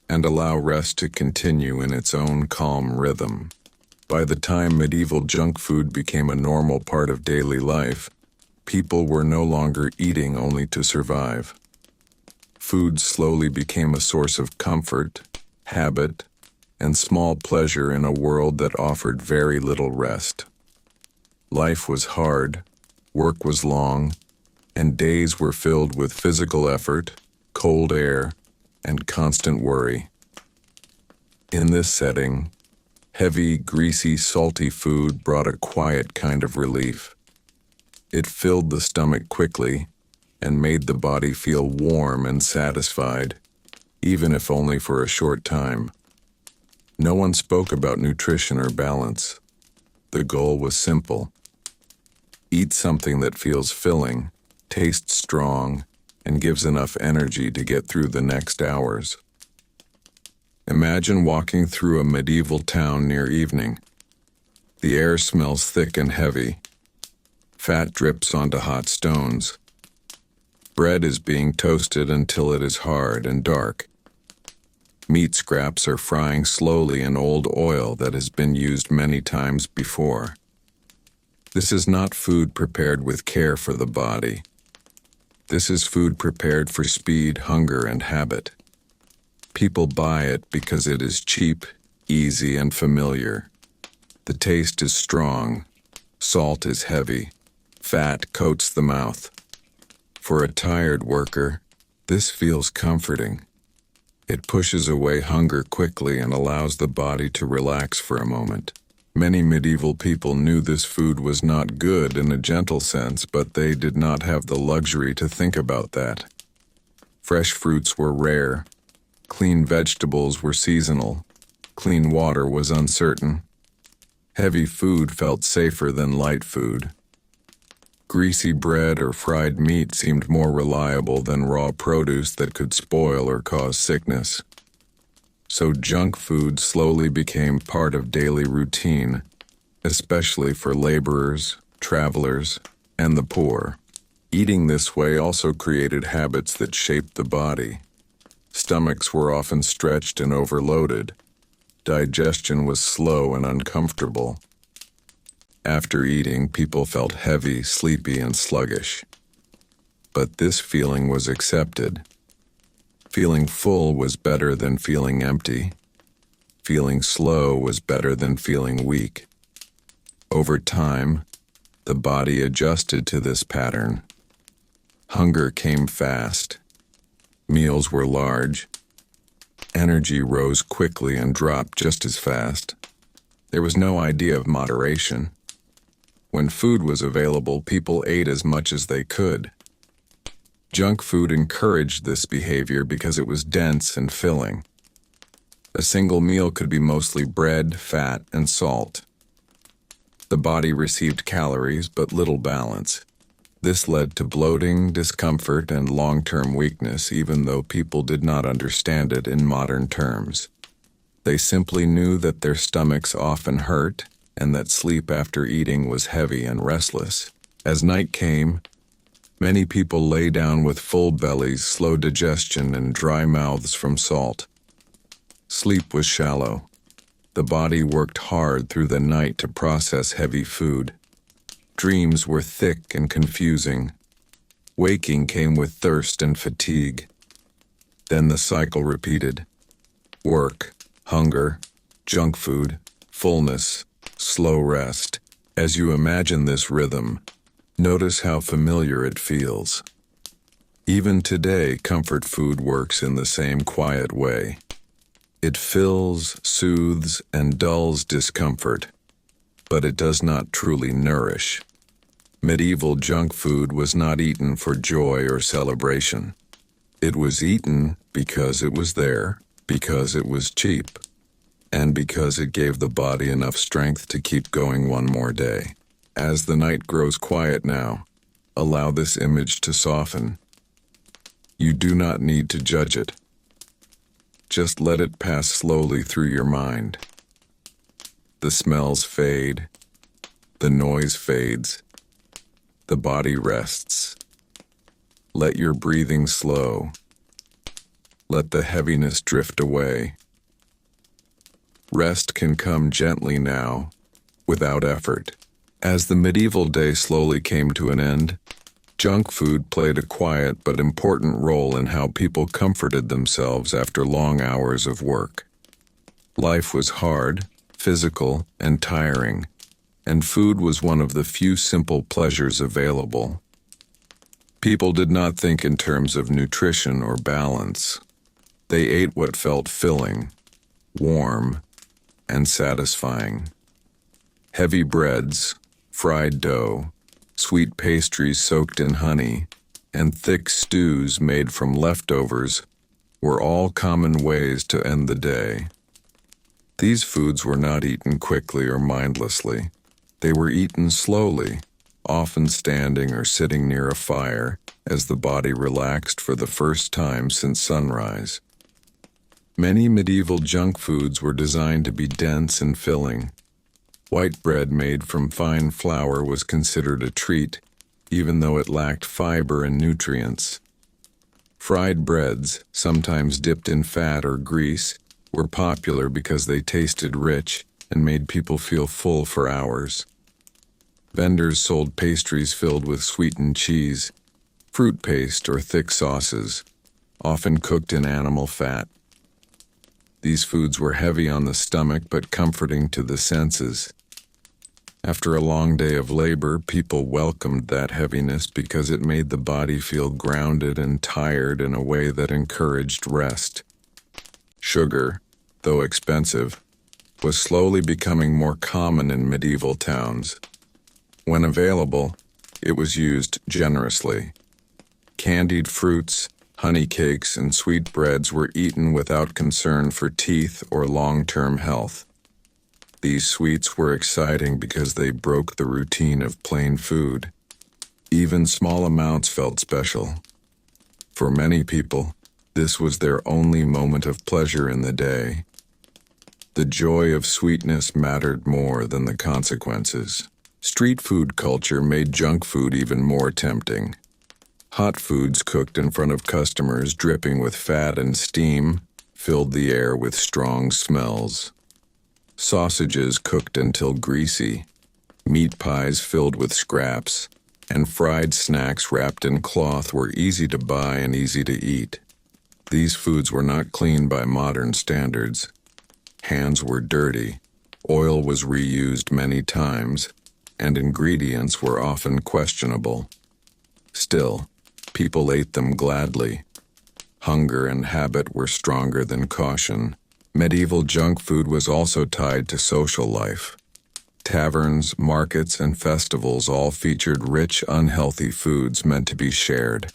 and allow rest to continue in its own calm rhythm. By the time medieval junk food became a normal part of daily life, people were no longer eating only to survive. Food slowly became a source of comfort, habit, and small pleasure in a world that offered very little rest. Life was hard, work was long, and days were filled with physical effort, cold air, and constant worry. In this setting, heavy, greasy, salty food brought a quiet kind of relief. It filled the stomach quickly and made the body feel warm and satisfied, even if only for a short time. No one spoke about nutrition or balance. The goal was simple. Eat something that feels filling, tastes strong, and gives enough energy to get through the next hours. Imagine walking through a medieval town near evening. The air smells thick and heavy. Fat drips onto hot stones. Bread is being toasted until it is hard and dark. Meat scraps are frying slowly in old oil that has been used many times before. This is not food prepared with care for the body. This is food prepared for speed, hunger, and habit. People buy it because it is cheap, easy, and familiar. The taste is strong. Salt is heavy. Fat coats the mouth. For a tired worker, this feels comforting. It pushes away hunger quickly and allows the body to relax for a moment. Many medieval people knew this food was not good in a gentle sense, but they did not have the luxury to think about that. Fresh fruits were rare. Clean vegetables were seasonal. Clean water was uncertain. Heavy food felt safer than light food. Greasy bread or fried meat seemed more reliable than raw produce that could spoil or cause sickness. So junk food slowly became part of daily routine, especially for laborers, travelers, and the poor. Eating this way also created habits that shaped the body. Stomachs were often stretched and overloaded. Digestion was slow and uncomfortable. After eating, people felt heavy, sleepy, and sluggish. But this feeling was accepted. Feeling full was better than feeling empty. Feeling slow was better than feeling weak. Over time, the body adjusted to this pattern. Hunger came fast. Meals were large. Energy rose quickly and dropped just as fast. There was no idea of moderation. When food was available, people ate as much as they could. Junk food encouraged this behavior because it was dense and filling. A single meal could be mostly bread, fat, and salt. The body received calories but little balance. This led to bloating, discomfort, and long-term weakness, even though people did not understand it in modern terms. They simply knew that their stomachs often hurt and that sleep after eating was heavy and restless. As night came, many people lay down with full bellies, slow digestion, and dry mouths from salt. Sleep was shallow. The body worked hard through the night to process heavy food. Dreams were thick and confusing. Waking came with thirst and fatigue. Then the cycle repeated. Work, hunger, junk food, fullness, slow rest. As you imagine this rhythm, notice how familiar it feels. Even today, comfort food works in the same quiet way. It fills, soothes, and dulls discomfort, but it does not truly nourish. Medieval junk food was not eaten for joy or celebration. It was eaten because it was there, because it was cheap, and because it gave the body enough strength to keep going one more day. As the night grows quiet now, allow this image to soften. You do not need to judge it. Just let it pass slowly through your mind. The smells fade. The noise fades. The body rests. Let your breathing slow. Let the heaviness drift away. Rest can come gently now, without effort. As the medieval day slowly came to an end, junk food played a quiet but important role in how people comforted themselves after long hours of work. Life was hard, physical, and tiring, and food was one of the few simple pleasures available. People did not think in terms of nutrition or balance. They ate what felt filling, warm, and satisfying. Heavy breads, fried dough, sweet pastries soaked in honey, and thick stews made from leftovers were all common ways to end the day. These foods were not eaten quickly or mindlessly. They were eaten slowly, often standing or sitting near a fire as the body relaxed for the first time since sunrise. Many medieval junk foods were designed to be dense and filling. White bread made from fine flour was considered a treat, even though it lacked fiber and nutrients. Fried breads, sometimes dipped in fat or grease, were popular because they tasted rich and made people feel full for hours. Vendors sold pastries filled with sweetened cheese, fruit paste, or thick sauces, often cooked in animal fat. These foods were heavy on the stomach but comforting to the senses. After a long day of labor, people welcomed that heaviness because it made the body feel grounded and tired in a way that encouraged rest. Sugar, though expensive, was slowly becoming more common in medieval towns. When available, it was used generously. Candied fruits, honey cakes, and sweetbreads were eaten without concern for teeth or long-term health. These sweets were exciting because they broke the routine of plain food. Even small amounts felt special. For many people, this was their only moment of pleasure in the day. The joy of sweetness mattered more than the consequences. Street food culture made junk food even more tempting. Hot foods cooked in front of customers, dripping with fat and steam, filled the air with strong smells. Sausages cooked until greasy, meat pies filled with scraps, and fried snacks wrapped in cloth were easy to buy and easy to eat. These foods were not clean by modern standards. Hands were dirty, oil was reused many times, and ingredients were often questionable. Still, people ate them gladly. Hunger and habit were stronger than caution. Medieval junk food was also tied to social life. Taverns, markets, and festivals all featured rich, unhealthy foods meant to be shared.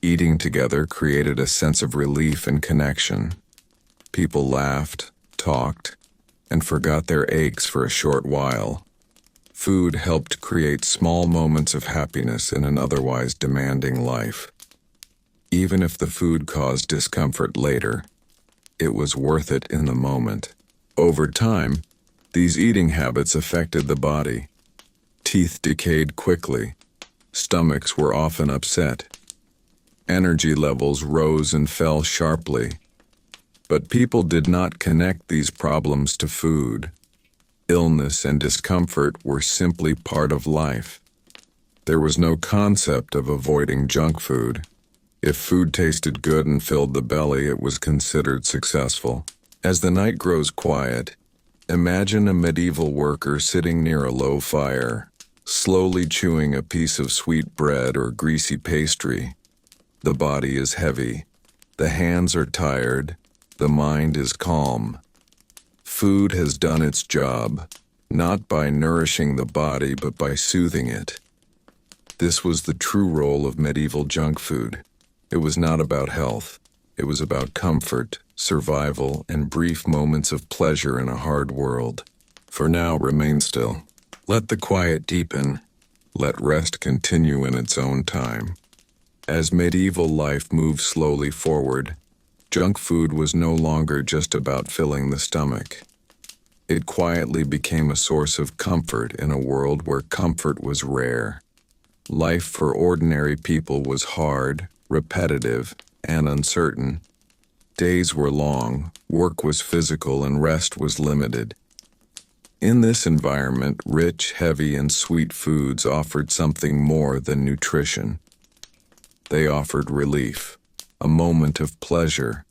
Eating together created a sense of relief and connection. People laughed, talked, and forgot their aches for a short while. Food helped create small moments of happiness in an otherwise demanding life. Even if the food caused discomfort later, it was worth it in the moment. Over time, these eating habits affected the body. Teeth decayed quickly. Stomachs were often upset. Energy levels rose and fell sharply. But people did not connect these problems to food. Illness and discomfort were simply part of life. There was no concept of avoiding junk food. If food tasted good and filled the belly, it was considered successful. As the night grows quiet, imagine a medieval worker sitting near a low fire, slowly chewing a piece of sweet bread or greasy pastry. The body is heavy, the hands are tired, the mind is calm. Food has done its job, not by nourishing the body but by soothing it. This was the true role of medieval junk food. It was not about health. It was about comfort, survival, and brief moments of pleasure in a hard world. For now, remain still. Let the quiet deepen. Let rest continue in its own time. As medieval life moved slowly forward, junk food was no longer just about filling the stomach. It quietly became a source of comfort in a world where comfort was rare. Life for ordinary people was hard, repetitive, and uncertain. Days were long, work was physical, and rest was limited. In this environment, rich, heavy, and sweet foods offered something more than nutrition. They offered relief, a moment of pleasure,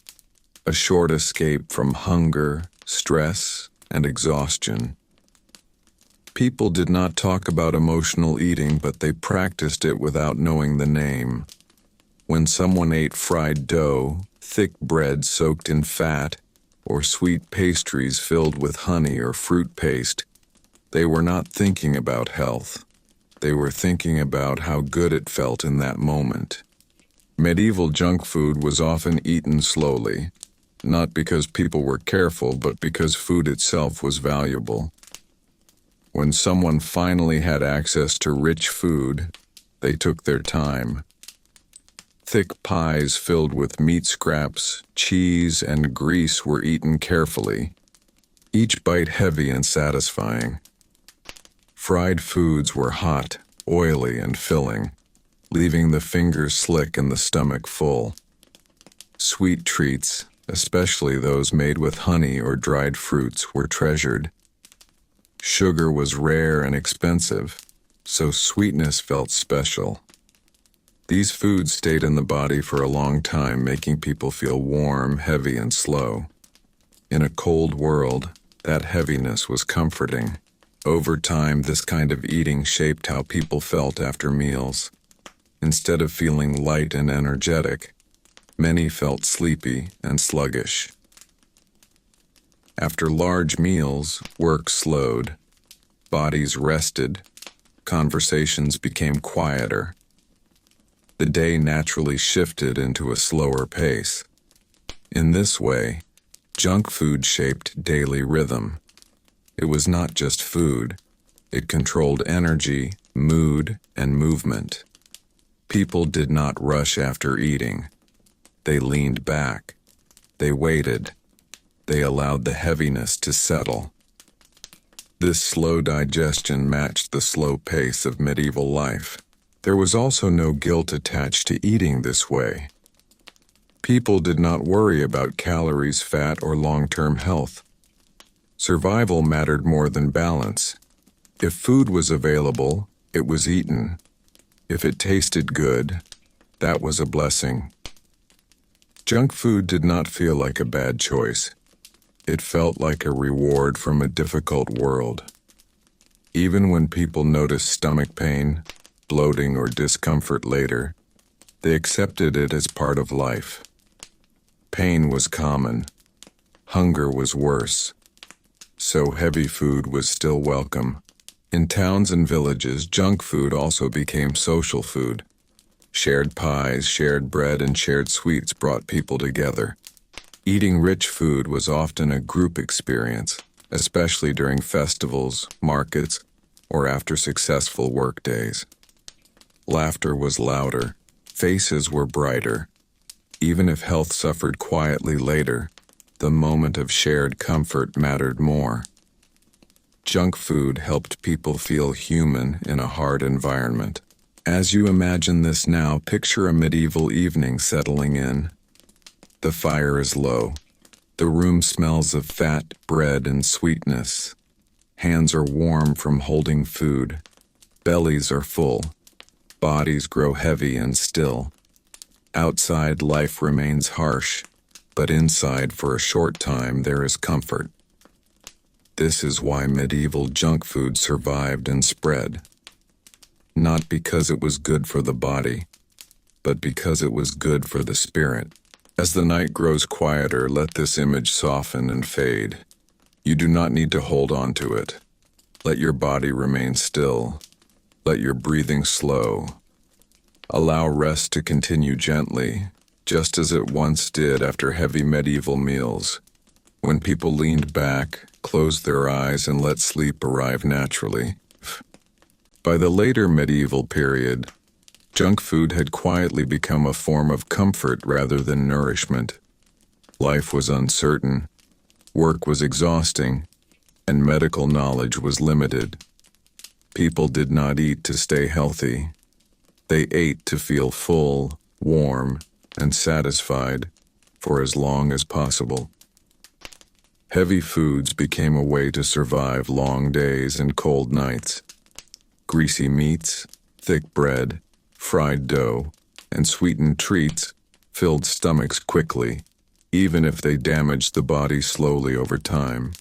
a short escape from hunger, stress, and exhaustion. People did not talk about emotional eating, but they practiced it without knowing the name. When someone ate fried dough, thick bread soaked in fat, or sweet pastries filled with honey or fruit paste, they were not thinking about health. They were thinking about how good it felt in that moment. Medieval junk food was often eaten slowly, not because people were careful, but because food itself was valuable. When someone finally had access to rich food, they took their time. Thick pies filled with meat scraps, cheese, and grease were eaten carefully, each bite heavy and satisfying. Fried foods were hot, oily, and filling, leaving the fingers slick and the stomach full. Sweet treats, especially those made with honey or dried fruits, were treasured. Sugar was rare and expensive, so sweetness felt special. These foods stayed in the body for a long time, making people feel warm, heavy, and slow. In a cold world, that heaviness was comforting. Over time, this kind of eating shaped how people felt after meals. Instead of feeling light and energetic, many felt sleepy and sluggish. After large meals, work slowed, bodies rested, conversations became quieter. The day naturally shifted into a slower pace. In this way, junk food shaped daily rhythm. It was not just food. It controlled energy, mood, and movement. People did not rush after eating. They leaned back. They waited. They allowed the heaviness to settle. This slow digestion matched the slow pace of medieval life. There was also no guilt attached to eating this way. People did not worry about calories, fat, or long-term health. Survival mattered more than balance. If food was available, it was eaten. If it tasted good, that was a blessing. Junk food did not feel like a bad choice. It felt like a reward from a difficult world. Even when people noticed stomach pain, bloating, or discomfort later, they accepted it as part of life. Pain was common. Hunger was worse. So heavy food was still welcome. In towns and villages, junk food also became social food. Shared pies, shared bread, and shared sweets brought people together. Eating rich food was often a group experience, especially during festivals, markets, or after successful work days. Laughter was louder. Faces were brighter. Even if health suffered quietly later, the moment of shared comfort mattered more. Junk food helped people feel human in a hard environment. As you imagine this now, picture a medieval evening settling in. The fire is low. The room smells of fat, bread, and sweetness. Hands are warm from holding food. Bellies are full. Bodies grow heavy and still. Outside, life remains harsh, but inside, for a short time, there is comfort. This is why medieval junk food survived and spread. Not because it was good for the body, but because it was good for the spirit. As the night grows quieter, let this image soften and fade. You do not need to hold on to it. Let your body remain still. Let your breathing slow. Allow rest to continue gently, just as it once did after heavy medieval meals, when people leaned back, closed their eyes, and let sleep arrive naturally. By the later medieval period, junk food had quietly become a form of comfort rather than nourishment. Life was uncertain, work was exhausting, and medical knowledge was limited. People did not eat to stay healthy. They ate to feel full, warm, and satisfied for as long as possible. Heavy foods became a way to survive long days and cold nights. Greasy meats, thick bread, fried dough, and sweetened treats filled stomachs quickly, even if they damaged the body slowly over time.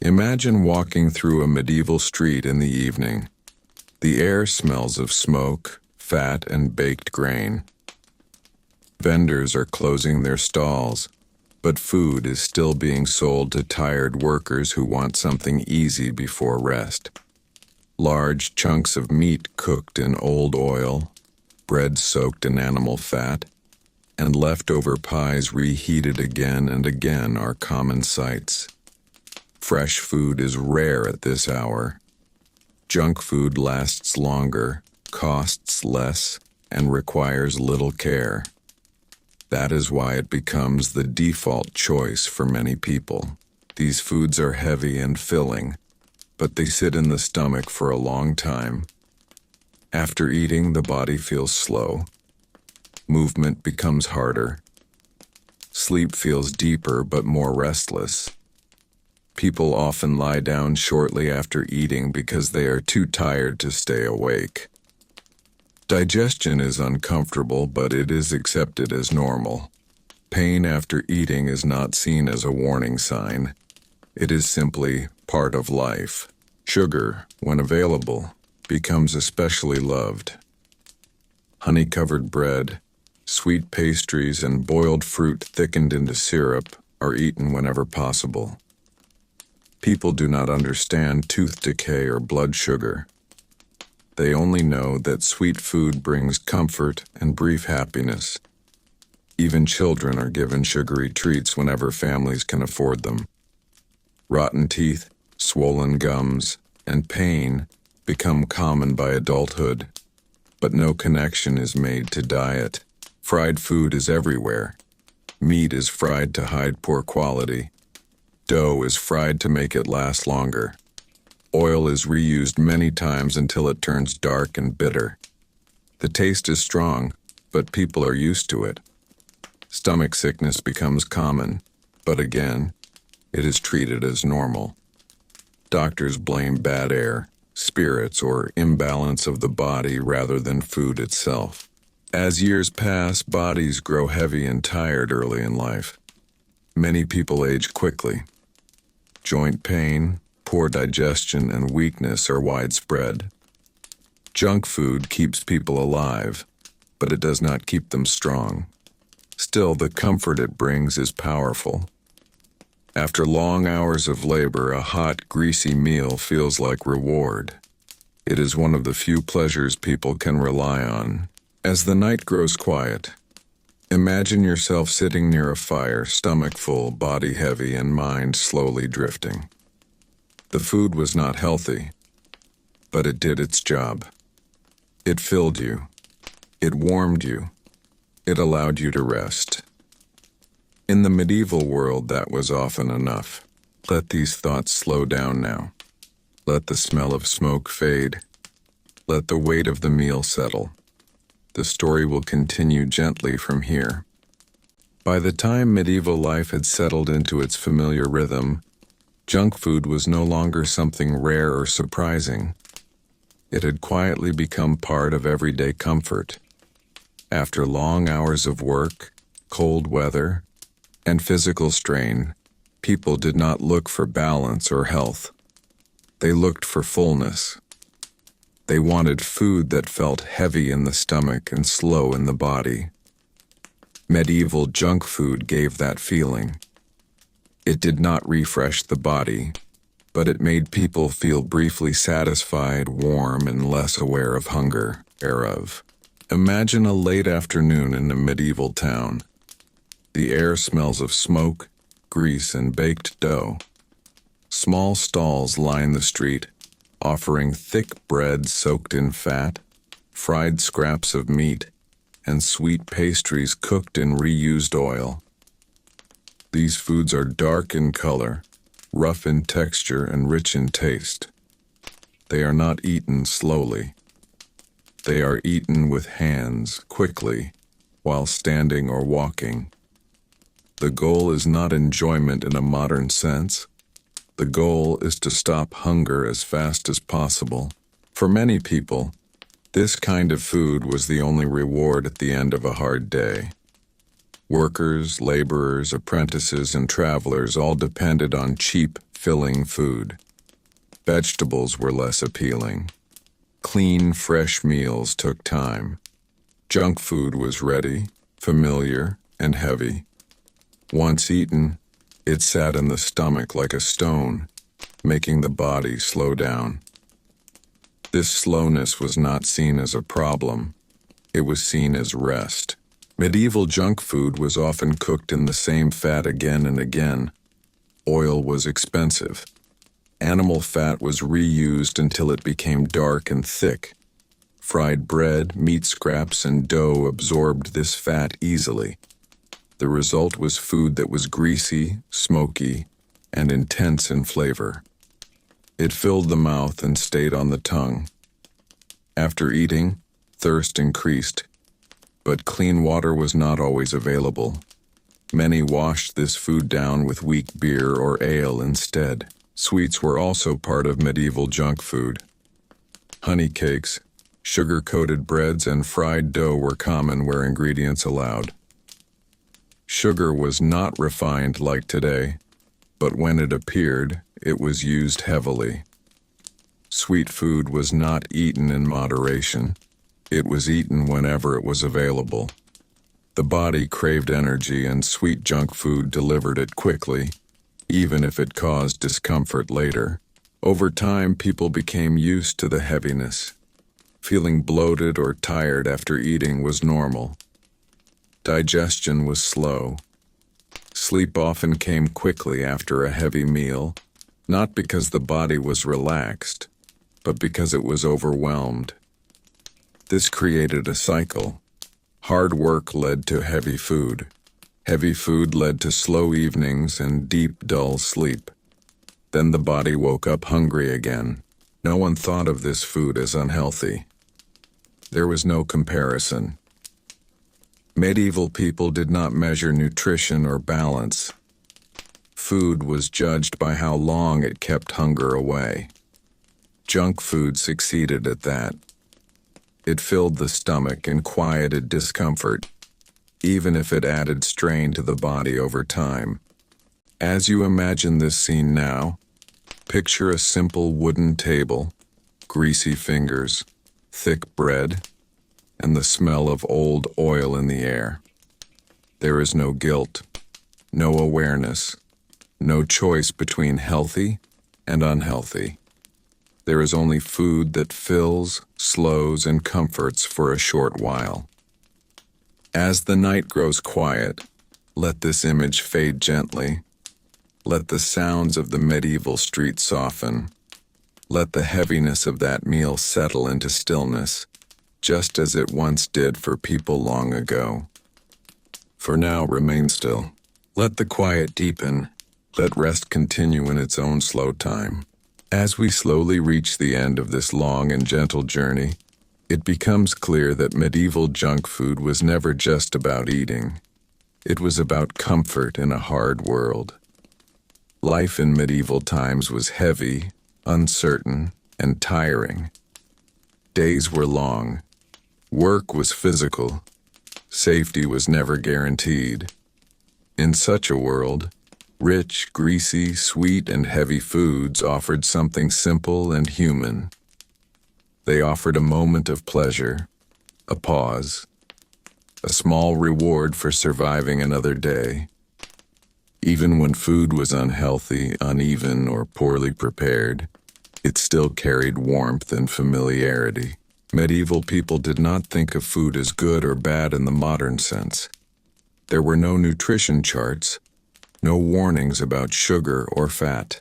Imagine walking through a medieval street in the evening. The air smells of smoke, fat, and baked grain. Vendors are closing their stalls, but food is still being sold to tired workers who want something easy before rest. Large chunks of meat cooked in old oil, bread soaked in animal fat, and leftover pies reheated again and again are common sights. Fresh food is rare at this hour. Junk food lasts longer, costs less, and requires little care. That is why it becomes the default choice for many people. These foods are heavy and filling, but they sit in the stomach for a long time. After eating, the body feels slow. Movement becomes harder. Sleep feels deeper but more restless. People often lie down shortly after eating because they are too tired to stay awake. Digestion is uncomfortable, but it is accepted as normal. Pain after eating is not seen as a warning sign. It is simply part of life. Sugar, when available, becomes especially loved. Honey-covered bread, sweet pastries, and boiled fruit thickened into syrup are eaten whenever possible. People do not understand tooth decay or blood sugar. They only know that sweet food brings comfort and brief happiness. Even children are given sugary treats whenever families can afford them. Rotten teeth, swollen gums, and pain become common by adulthood, but no connection is made to diet. Fried food is everywhere. Meat is fried to hide poor quality. Dough is fried to make it last longer. Oil is reused many times until it turns dark and bitter. The taste is strong, but people are used to it. Stomach sickness becomes common, but again, it is treated as normal. Doctors blame bad air, spirits, or imbalance of the body rather than food itself. As years pass, bodies grow heavy and tired early in life. Many people age quickly. Joint pain, poor digestion, and weakness are widespread. Junk food keeps people alive, but it does not keep them strong. Still, the comfort it brings is powerful. After long hours of labor, a hot, greasy meal feels like reward. It is one of the few pleasures people can rely on. As the night grows quiet, imagine yourself sitting near a fire, stomach full, body heavy, and mind slowly drifting. The food was not healthy, but it did its job. It filled you. It warmed you. It allowed you to rest. In the medieval world, that was often enough. Let these thoughts slow down now. Let the smell of smoke fade. Let the weight of the meal settle. The story will continue gently from here. By the time medieval life had settled into its familiar rhythm, junk food was no longer something rare or surprising. It had quietly become part of everyday comfort. After long hours of work, cold weather, and physical strain, people did not look for balance or health. They looked for fullness. They wanted food that felt heavy in the stomach and slow in the body. Medieval junk food gave that feeling. It did not refresh the body, but it made people feel briefly satisfied, warm, and less aware of hunger. Imagine a late afternoon in a medieval town. The air smells of smoke, grease, and baked dough. Small stalls line the street, offering thick bread soaked in fat, fried scraps of meat, and sweet pastries cooked in reused oil. These foods are dark in color, rough in texture, and rich in taste. They are not eaten slowly. They are eaten with hands, quickly, while standing or walking. The goal is not enjoyment in a modern sense. The goal is to stop hunger as fast as possible. For many people, this kind of food was the only reward at the end of a hard day. Workers, laborers, apprentices, and travelers all depended on cheap, filling food. Vegetables were less appealing. Clean, fresh meals took time. Junk food was ready, familiar, and heavy. Once eaten, it sat in the stomach like a stone, making the body slow down. This slowness was not seen as a problem. It was seen as rest. Medieval junk food was often cooked in the same fat again and again. Oil was expensive. Animal fat was reused until it became dark and thick. Fried bread, meat scraps, and dough absorbed this fat easily. The result was food that was greasy, smoky, and intense in flavor. It filled the mouth and stayed on the tongue. After eating, thirst increased, but clean water was not always available. Many washed this food down with weak beer or ale instead. Sweets were also part of medieval junk food. Honey cakes, sugar-coated breads, and fried dough were common where ingredients allowed. Sugar was not refined like today, but when it appeared, it was used heavily. Sweet food was not eaten in moderation. It was eaten whenever it was available. The body craved energy, and sweet junk food delivered it quickly, even if it caused discomfort later. Over time, people became used to the heaviness. Feeling bloated or tired after eating was normal. Digestion was slow. Sleep often came quickly after a heavy meal, not because the body was relaxed, but because it was overwhelmed. This created a cycle. Hard work led to heavy food. Heavy food led to slow evenings and deep, dull sleep. Then the body woke up hungry again. No one thought of this food as unhealthy. There was no comparison. Medieval people did not measure nutrition or balance. Food was judged by how long it kept hunger away. Junk food succeeded at that. It filled the stomach and quieted discomfort, even if it added strain to the body over time. As you imagine this scene now, picture a simple wooden table, greasy fingers, thick bread, and the smell of old oil in the air. There is no guilt, no awareness, no choice between healthy and unhealthy. There is only food that fills, slows, and comforts for a short while. As the night grows quiet, let this image fade gently. Let the sounds of the medieval street soften. Let the heaviness of that meal settle into stillness, just as it once did for people long ago. For now, remain still. Let the quiet deepen. Let rest continue in its own slow time. As we slowly reach the end of this long and gentle journey, it becomes clear that medieval junk food was never just about eating. It was about comfort in a hard world. Life in medieval times was heavy, uncertain, and tiring. Days were long. Work was physical. Safety was never guaranteed. In such a world, rich, greasy, sweet, and heavy foods offered something simple and human. They offered a moment of pleasure, a pause, a small reward for surviving another day. Even when food was unhealthy, uneven, or poorly prepared, it still carried warmth and familiarity. Medieval people did not think of food as good or bad in the modern sense. There were no nutrition charts, no warnings about sugar or fat.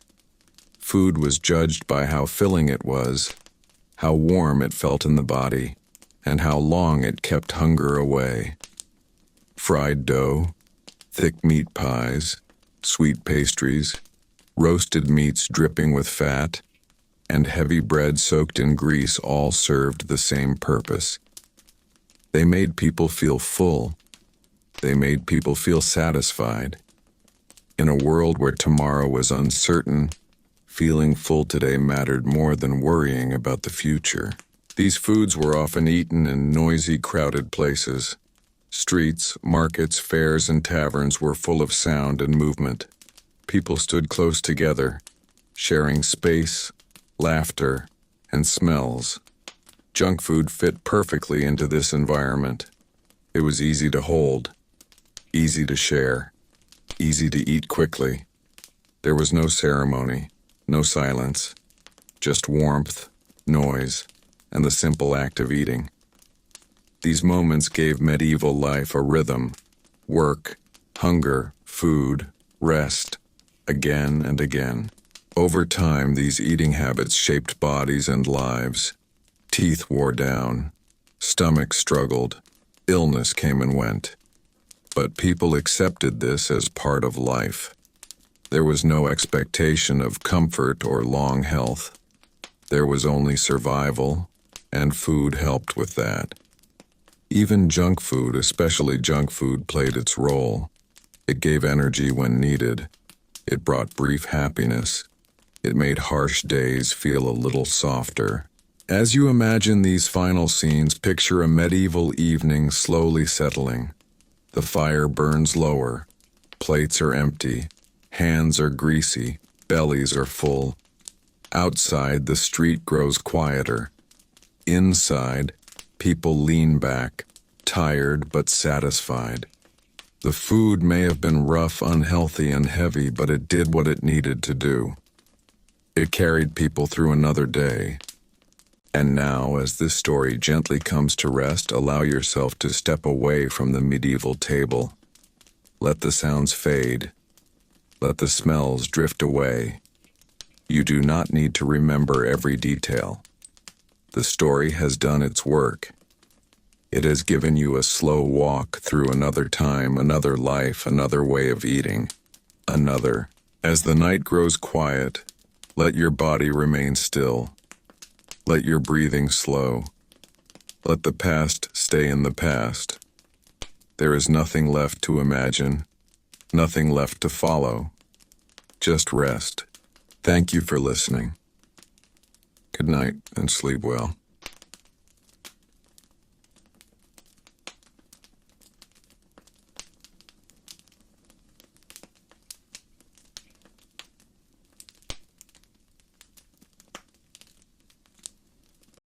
Food was judged by how filling it was, how warm it felt in the body, and how long it kept hunger away. Fried dough, thick meat pies, sweet pastries, roasted meats dripping with fat, and heavy bread soaked in grease all served the same purpose. They made people feel full. They made people feel satisfied. In a world where tomorrow was uncertain, feeling full today mattered more than worrying about the future. These foods were often eaten in noisy, crowded places. Streets, markets, fairs, and taverns were full of sound and movement. People stood close together, sharing space, laughter, and smells. Junk food fit perfectly into this environment. It was easy to hold, easy to share, easy to eat quickly. There was no ceremony, no silence, just warmth, noise, and the simple act of eating. These moments gave medieval life a rhythm: work, hunger, food, rest, again and again. Over time, these eating habits shaped bodies and lives. Teeth wore down, stomachs struggled, illness came and went. But people accepted this as part of life. There was no expectation of comfort or long health. There was only survival, and food helped with that. Even junk food, especially junk food, played its role. It gave energy when needed. It brought brief happiness. It made harsh days feel a little softer. As you imagine these final scenes, picture a medieval evening slowly settling. The fire burns lower. Plates are empty. Hands are greasy. Bellies are full. Outside, the street grows quieter. Inside, people lean back, tired but satisfied. The food may have been rough, unhealthy, and heavy, but it did what it needed to do. It carried people through another day. And now, as this story gently comes to rest, allow yourself to step away from the medieval table. Let the sounds fade. Let the smells drift away. You do not need to remember every detail. The story has done its work. It has given you a slow walk through another time, another life, another way of eating. Another. As the night grows quiet, let your body remain still. Let your breathing slow. Let the past stay in the past. There is nothing left to imagine, nothing left to follow. Just rest. Thank you for listening. Good night and sleep well.